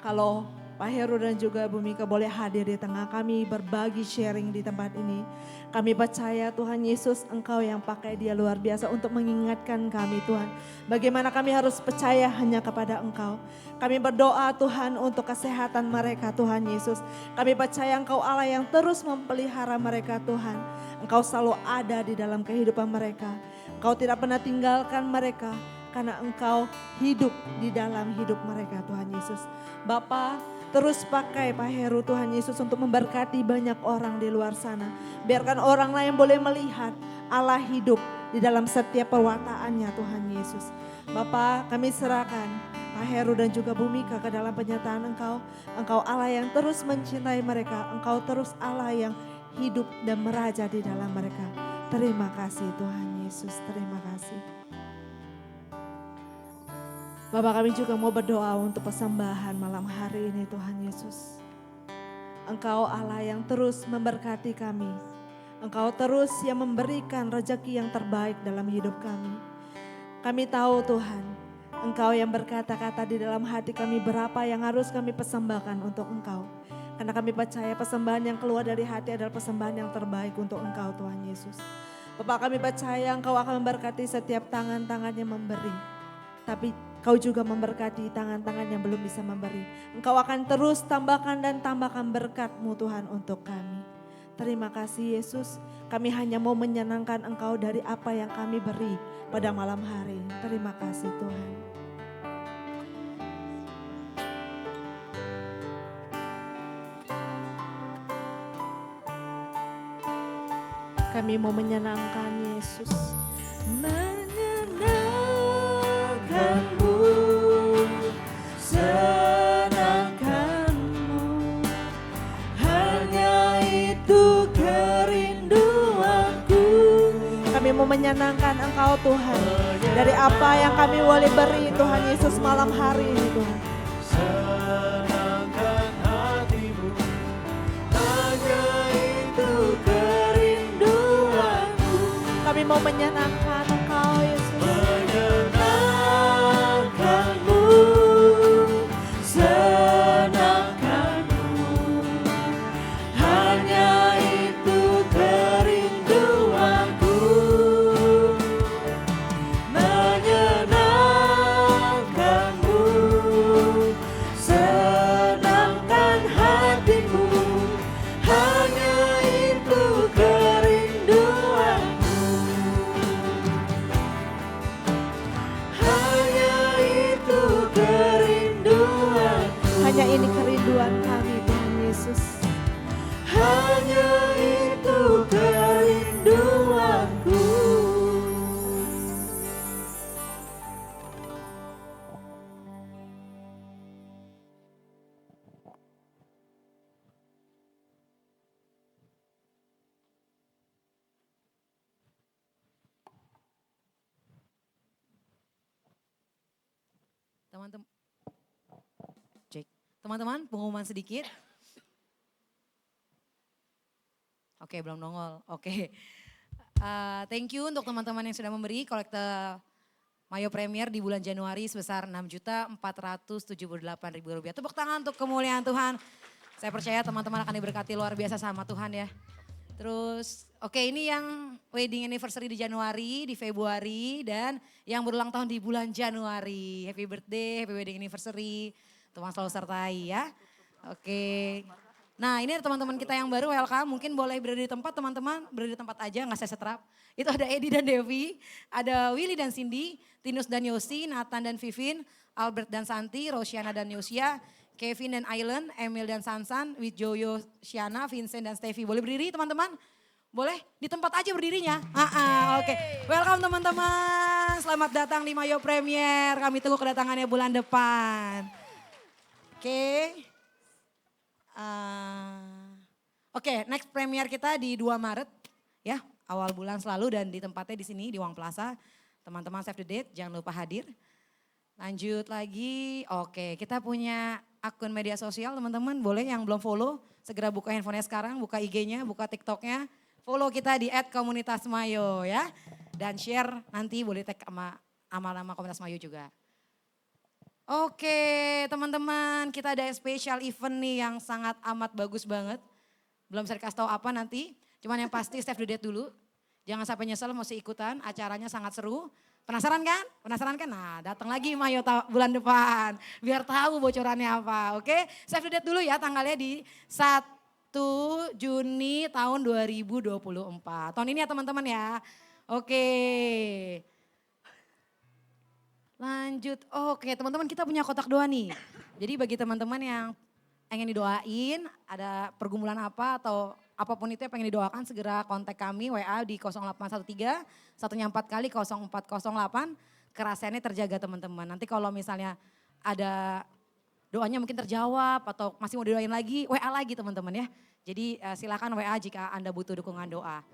Kalau Pak Heru dan juga Bu Mika boleh hadir di tengah kami, berbagi sharing di tempat ini. Kami percaya Tuhan Yesus, Engkau yang pakai dia luar biasa untuk mengingatkan kami Tuhan. Bagaimana kami harus percaya hanya kepada Engkau. Kami berdoa Tuhan untuk kesehatan mereka Tuhan Yesus. Kami percaya Engkau Allah yang terus memelihara mereka Tuhan. Engkau selalu ada di dalam kehidupan mereka. Engkau tidak pernah tinggalkan mereka. Karena Engkau hidup di dalam hidup mereka Tuhan Yesus. Bapa, terus pakai Pak Heru Tuhan Yesus untuk memberkati banyak orang di luar sana. Biarkan orang lain boleh melihat Allah hidup di dalam setiap perwataannya Tuhan Yesus. Bapa, kami serahkan Pak Heru dan juga Bu Mika ke dalam penyertaan Engkau. Engkau Allah yang terus mencintai mereka. Engkau terus Allah yang hidup dan meraja di dalam mereka. Terima kasih Tuhan Yesus, terima kasih. Bapak, kami juga mau berdoa untuk persembahan malam hari ini Tuhan Yesus. Engkau Allah yang terus memberkati kami. Engkau terus yang memberikan rezeki yang terbaik dalam hidup kami. Kami tahu Tuhan, Engkau yang berkata-kata di dalam hati kami berapa yang harus kami persembahkan untuk Engkau. Karena kami percaya persembahan yang keluar dari hati adalah persembahan yang terbaik untuk Engkau Tuhan Yesus. Bapak, kami percaya Engkau akan memberkati setiap tangan-tangan yang memberi. Tapi Kau juga memberkati tangan-tangan yang belum bisa memberi. Engkau akan terus tambahkan dan tambahkan berkat-Mu Tuhan untuk kami. Terima kasih Yesus, kami hanya mau menyenangkan Engkau dari apa yang kami beri pada malam hari. Terima kasih Tuhan. Kami mau menyenangkan Yesus. Menyenangkanmu, senangkanmu, hanya itu kerinduanku. Kami mau menyenangkan Engkau Tuhan, dari apa yang kami boleh beri Tuhan Yesus malam hari ini Tuhan. Senangkan hatimu, hanya itu kerinduanku. Kami mau menyenangkan Engkau Yesus. Menyenangkanmu, senangkanmu, hanya itu kerinduanku. Menyenangkanmu, senangkan hatimu, hanya itu kerinduanku. Hanya ini kerinduan kami Tuhan Yesus. Hanya itu kerinduanku. Teman-teman, cek. Teman-teman, pengumuman sedikit. Oke, belum nongol. Oke. Thank you untuk teman-teman yang sudah memberi kolekte Mayo Premier di bulan Januari sebesar Rp6.478.000. Tepuk tangan untuk kemuliaan Tuhan. Saya percaya teman-teman akan diberkati luar biasa sama Tuhan ya. Terus oke, ini yang wedding anniversary di Januari, di Februari, dan yang berulang tahun di bulan Januari. Happy birthday, happy wedding anniversary. Tuhan selalu sertai ya. Oke. Nah ini teman-teman kita yang baru welcome, mungkin boleh berada di tempat teman-teman, berada di tempat aja nggak saya setrap. Itu ada Edi dan Devi, ada Willy dan Cindy, Tinus dan Yosi, Nathan dan Vivin, Albert dan Santi, Rosiana dan Yosia, Kevin dan Ailen, Emil dan Sansan, Widjoyo, Siana, Vincent dan Stevie. Boleh berdiri teman-teman? Boleh? Di tempat aja berdirinya? Oke. Welcome teman-teman, selamat datang di Mayo Premier. Kami tunggu kedatangannya bulan depan. Oke. Oke, next premier kita di 2 Maret ya, awal bulan selalu dan di tempatnya di sini di Wang Plaza. Teman-teman save the date, jangan lupa hadir. Lanjut lagi, oke kita punya akun media sosial teman-teman, boleh yang belum follow segera buka handphonenya sekarang, buka IG-nya, buka TikTok-nya. Follow kita di @komunitasmayo ya. Dan share nanti boleh tag sama nama Komunitas Mayo juga. Oke teman-teman, kita ada special event nih yang sangat amat bagus banget. Belum bisa dikasih tahu apa nanti, cuman yang pasti save the date dulu. Jangan sampai nyesel mesti ikutan, acaranya sangat seru. Penasaran kan? Penasaran kan? Nah datang lagi Mayo bulan depan, biar tahu bocorannya apa. Oke, save the date dulu ya, tanggalnya di 1 Juni tahun 2024. Tahun ini ya teman-teman ya. Oke. Lanjut, oke teman-teman kita punya kotak doa nih. Jadi bagi teman-teman yang pengen didoain, ada pergumulan apa atau apapun itu yang pengen didoakan, segera kontak kami WA di 0813 satunya 4 kali 0408. Kerahasiaannya terjaga teman-teman. Nanti kalau misalnya ada doanya mungkin terjawab atau masih mau didoain lagi, WA lagi teman-teman ya. Jadi silakan WA jika Anda butuh dukungan doa.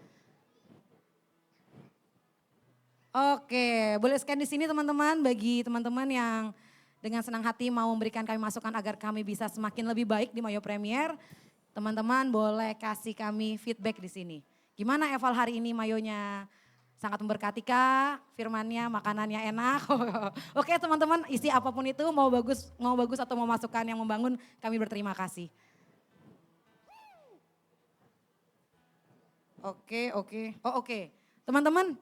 Oke, boleh scan di sini teman-teman, bagi teman-teman yang dengan senang hati mau memberikan kami masukan agar kami bisa semakin lebih baik di Mayo Premier. Teman-teman boleh kasih kami feedback di sini. Gimana eval hari ini Mayonya? Sangat memberkati kah? Firmannya, makanannya enak? Oke teman-teman, isi apapun itu mau bagus atau mau masukan yang membangun, kami berterima kasih. Oke. Teman-teman,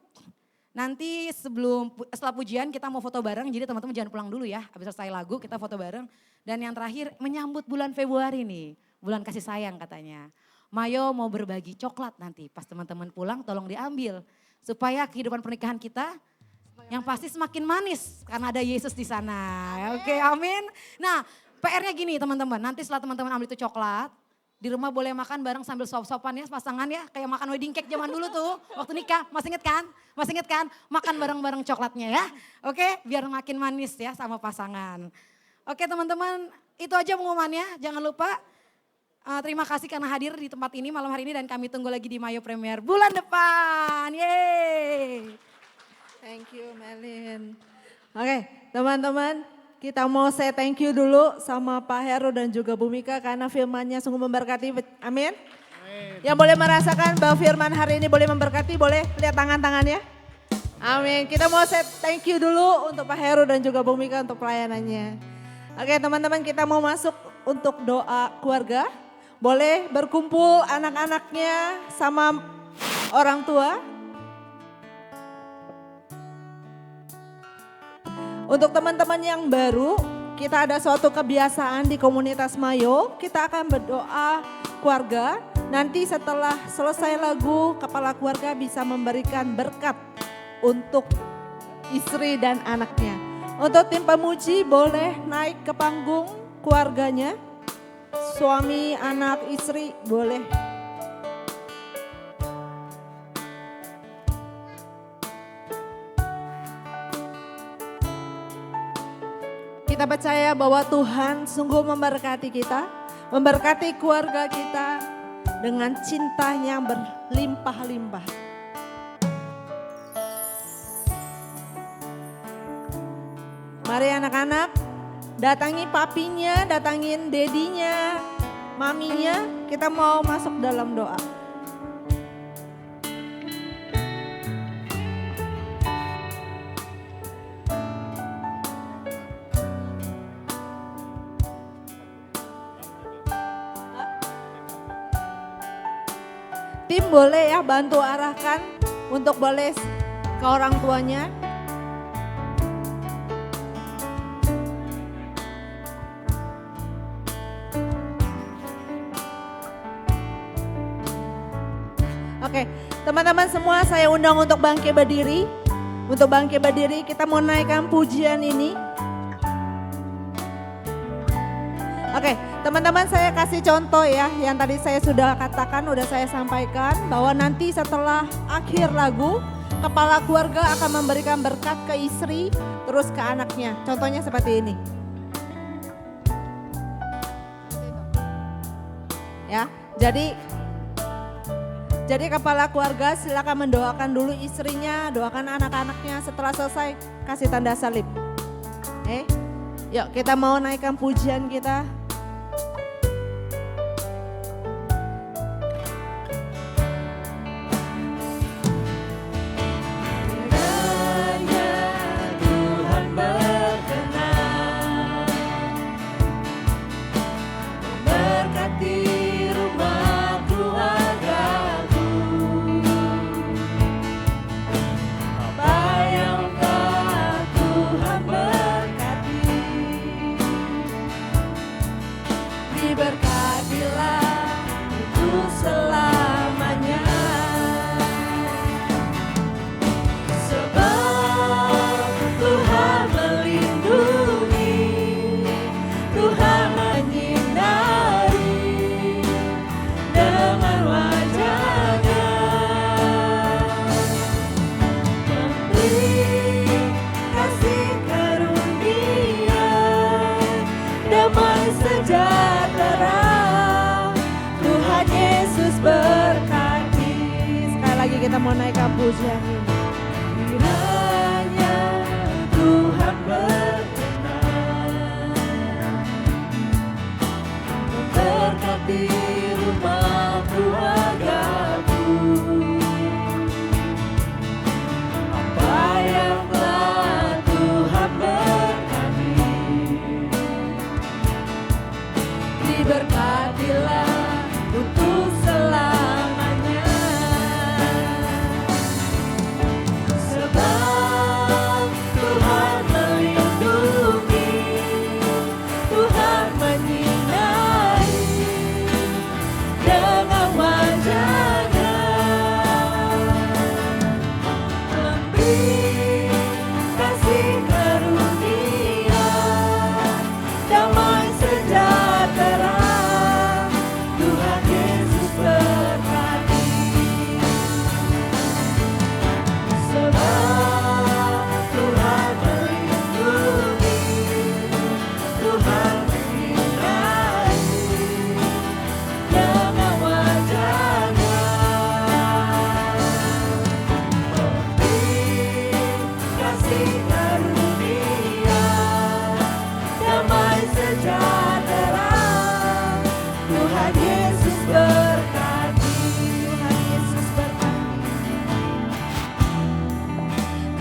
nanti setelah pujian kita mau foto bareng, jadi teman-teman jangan pulang dulu ya. Habis selesai lagu kita foto bareng. Dan yang terakhir menyambut bulan Februari nih, bulan kasih sayang katanya. Mayo mau berbagi coklat nanti, pas teman-teman pulang tolong diambil. Supaya kehidupan pernikahan kita yang pasti semakin manis karena ada Yesus di sana. Oke, amin. Nah PR-nya gini teman-teman, nanti setelah teman-teman ambil itu coklat, di rumah boleh makan bareng sambil sop-sopan ya pasangan ya. Kayak makan wedding cake zaman dulu tuh waktu nikah. Masih inget kan? Masih inget kan? Makan bareng-bareng coklatnya ya. Oke, biar makin manis ya sama pasangan. Oke teman-teman, itu aja pengumumannya. Jangan lupa terima kasih karena hadir di tempat ini malam hari ini. Dan kami tunggu lagi di Mayo Premier bulan depan. Yeay. Thank you Melin. Oke teman-teman, kita mau say thank you dulu sama Pak Heru dan juga Bu Mika karena firmannya sungguh memberkati. Amin. Yang boleh merasakan bahwa firman hari ini boleh memberkati, boleh lihat tangan-tangannya. Amin. Kita mau say thank you dulu untuk Pak Heru dan juga Bu Mika untuk pelayanannya. Oke teman-teman, kita mau masuk untuk doa keluarga. Boleh berkumpul anak-anaknya sama orang tua. Untuk teman-teman yang baru, kita ada suatu kebiasaan di komunitas Mayo, kita akan berdoa keluarga. Nanti setelah selesai lagu, kepala keluarga bisa memberikan berkat untuk istri dan anaknya. Untuk tim pemuji boleh naik ke panggung keluarganya, suami, anak, istri boleh. Kita percaya bahwa Tuhan sungguh memberkati kita, memberkati keluarga kita dengan cinta yang berlimpah-limpah. Mari anak-anak, datangi papinya, datangin dedinya, maminya, kita mau masuk dalam doa. Tim boleh ya bantu arahkan untuk boleh ke orang tuanya. Oke, teman-teman semua saya undang untuk bangkit berdiri. Untuk bangkit berdiri kita mau naikkan pujian ini. Oke, teman-teman saya kasih contoh ya, yang tadi saya sudah katakan, sudah saya sampaikan bahwa nanti setelah akhir lagu, kepala keluarga akan memberikan berkat ke istri, terus ke anaknya. Contohnya seperti ini. Ya, jadi kepala keluarga silakan mendoakan dulu istrinya, doakan anak-anaknya. Setelah selesai kasih tanda salib. Yuk kita mau naikkan pujian kita. Kita mau naikkan pujian ini. Kiranya Tuhan berkenan memberkati rumah keluargaku. Apa yang telah Tuhan berkati, diberkatilah untuk selamanya.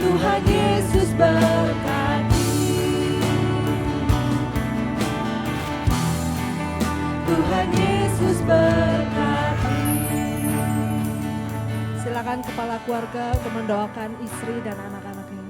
Tuhan Yesus berkati. Tuhan Yesus berkati. Silakan kepala keluarga untuk mendoakan istri dan anak-anaknya.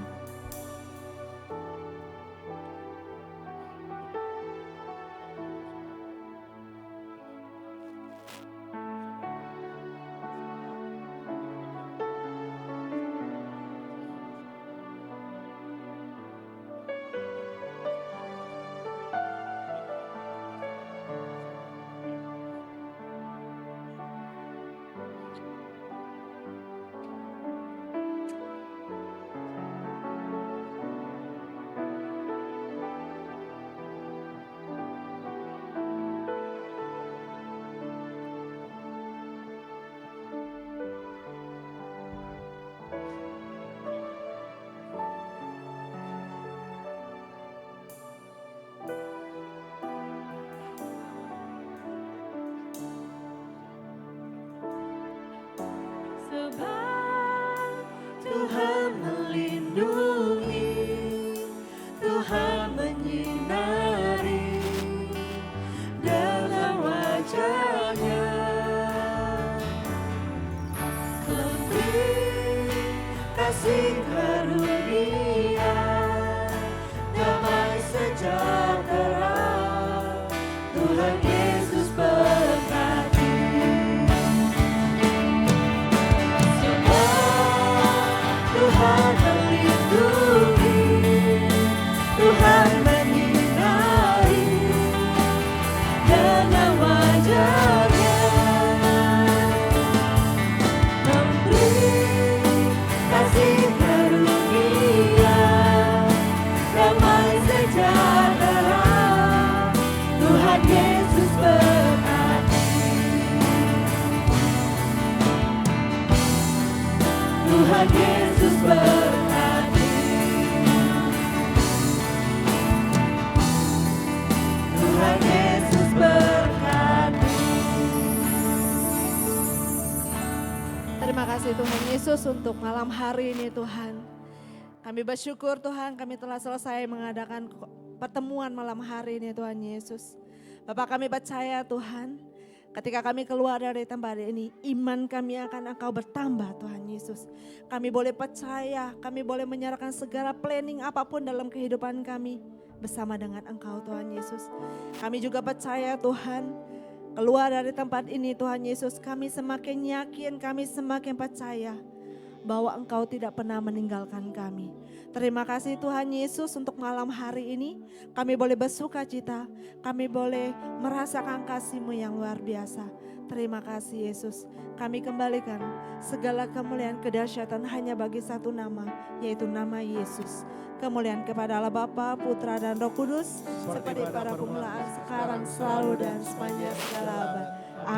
Tuhan Yesus berkati. Tuhan Yesus berkati. Terima kasih Tuhan Yesus untuk malam hari ini Tuhan. Kami bersyukur Tuhan kami telah selesai mengadakan pertemuan malam hari ini Tuhan Yesus. Bapak kami percaya Tuhan, ketika kami keluar dari tempat ini, iman kami akan Engkau bertambah Tuhan Yesus. Kami boleh percaya, kami boleh menyerahkan segala planning apapun dalam kehidupan kami bersama dengan Engkau Tuhan Yesus. Kami juga percaya Tuhan, keluar dari tempat ini Tuhan Yesus, kami semakin yakin, kami semakin percaya bahwa Engkau tidak pernah meninggalkan kami. Terima kasih Tuhan Yesus untuk malam hari ini. Kami boleh bersuka cita, kami boleh merasakan kasih-Mu yang luar biasa. Terima kasih Yesus. Kami kembalikan segala kemuliaan kedahsyatan hanya bagi satu nama, yaitu nama Yesus. Kemuliaan kepada Allah Bapa, Putra dan Roh Kudus, seperti pada permulaan, sekarang, selalu dan sepanjang segala abad.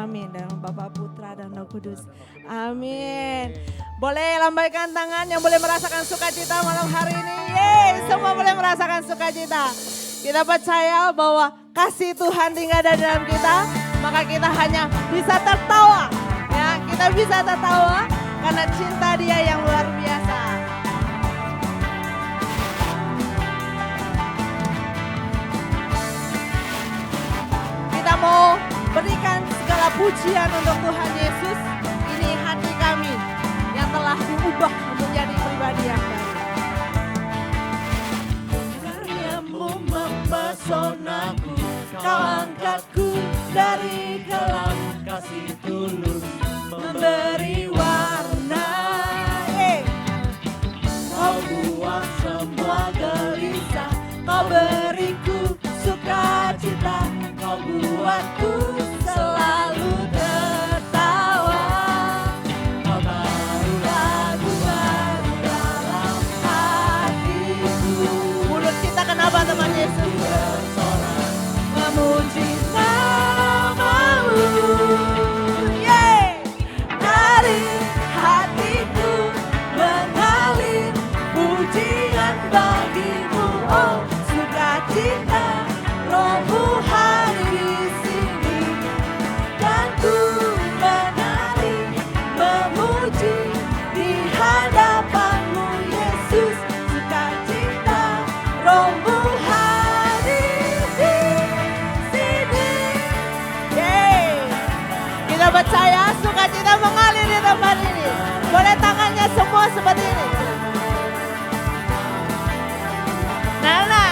Amin. Dalam Bapa, Putra dan Roh Kudus. Amin. Boleh lambaikan tangan yang boleh merasakan sukacita malam hari ini. Yeay, semua boleh merasakan sukacita. Kita percaya bahwa kasih Tuhan tinggal di dalam kita, maka kita hanya bisa tertawa. Ya, kita bisa tertawa karena cinta Dia yang luar biasa. Kita mau berikan segala pujian untuk Tuhan Yesus. Ini hati kami yang telah diubah menjadi pribadi yang baru. Karya-Mu mempesonaku, Kau angkatku dari kelam, kasih tulus memberi warna. Kau buang semua gelisah, Kau beriku sukacita, Kau buatku selalu tertawa. Kau taruh lagu baru dalam hatiku. Mulut kita kenapa teman Yesus? Bersorak memuji nama-Mu. Yeay! Dari hatiku mengalir pujian bagi-Mu, oh sukacita. Roh-Mu hadir di sini dan ku menari memuji di hadapan-Mu Yesus, sukacita. Roh-Mu hadir di sini. Yeay. Kita percaya sukacita mengalir di tempat ini. Boleh tangannya semua seperti ini. Nana.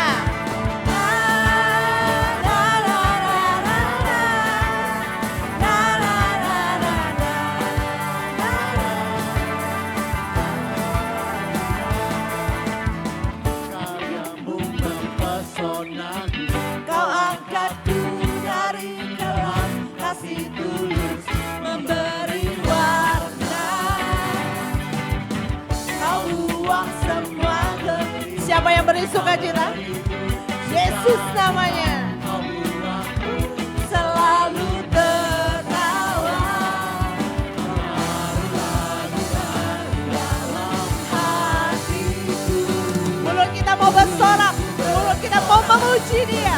Kau angkatku dari kelam, kasih tulus memberi warna. Kau buang semua gelisah. Siapa yang beri sukacita? Yesus namanya. Selalu tertawa. Dalam hatiku. Mulut kita mau bersorak, mulut kita mau memuji Dia.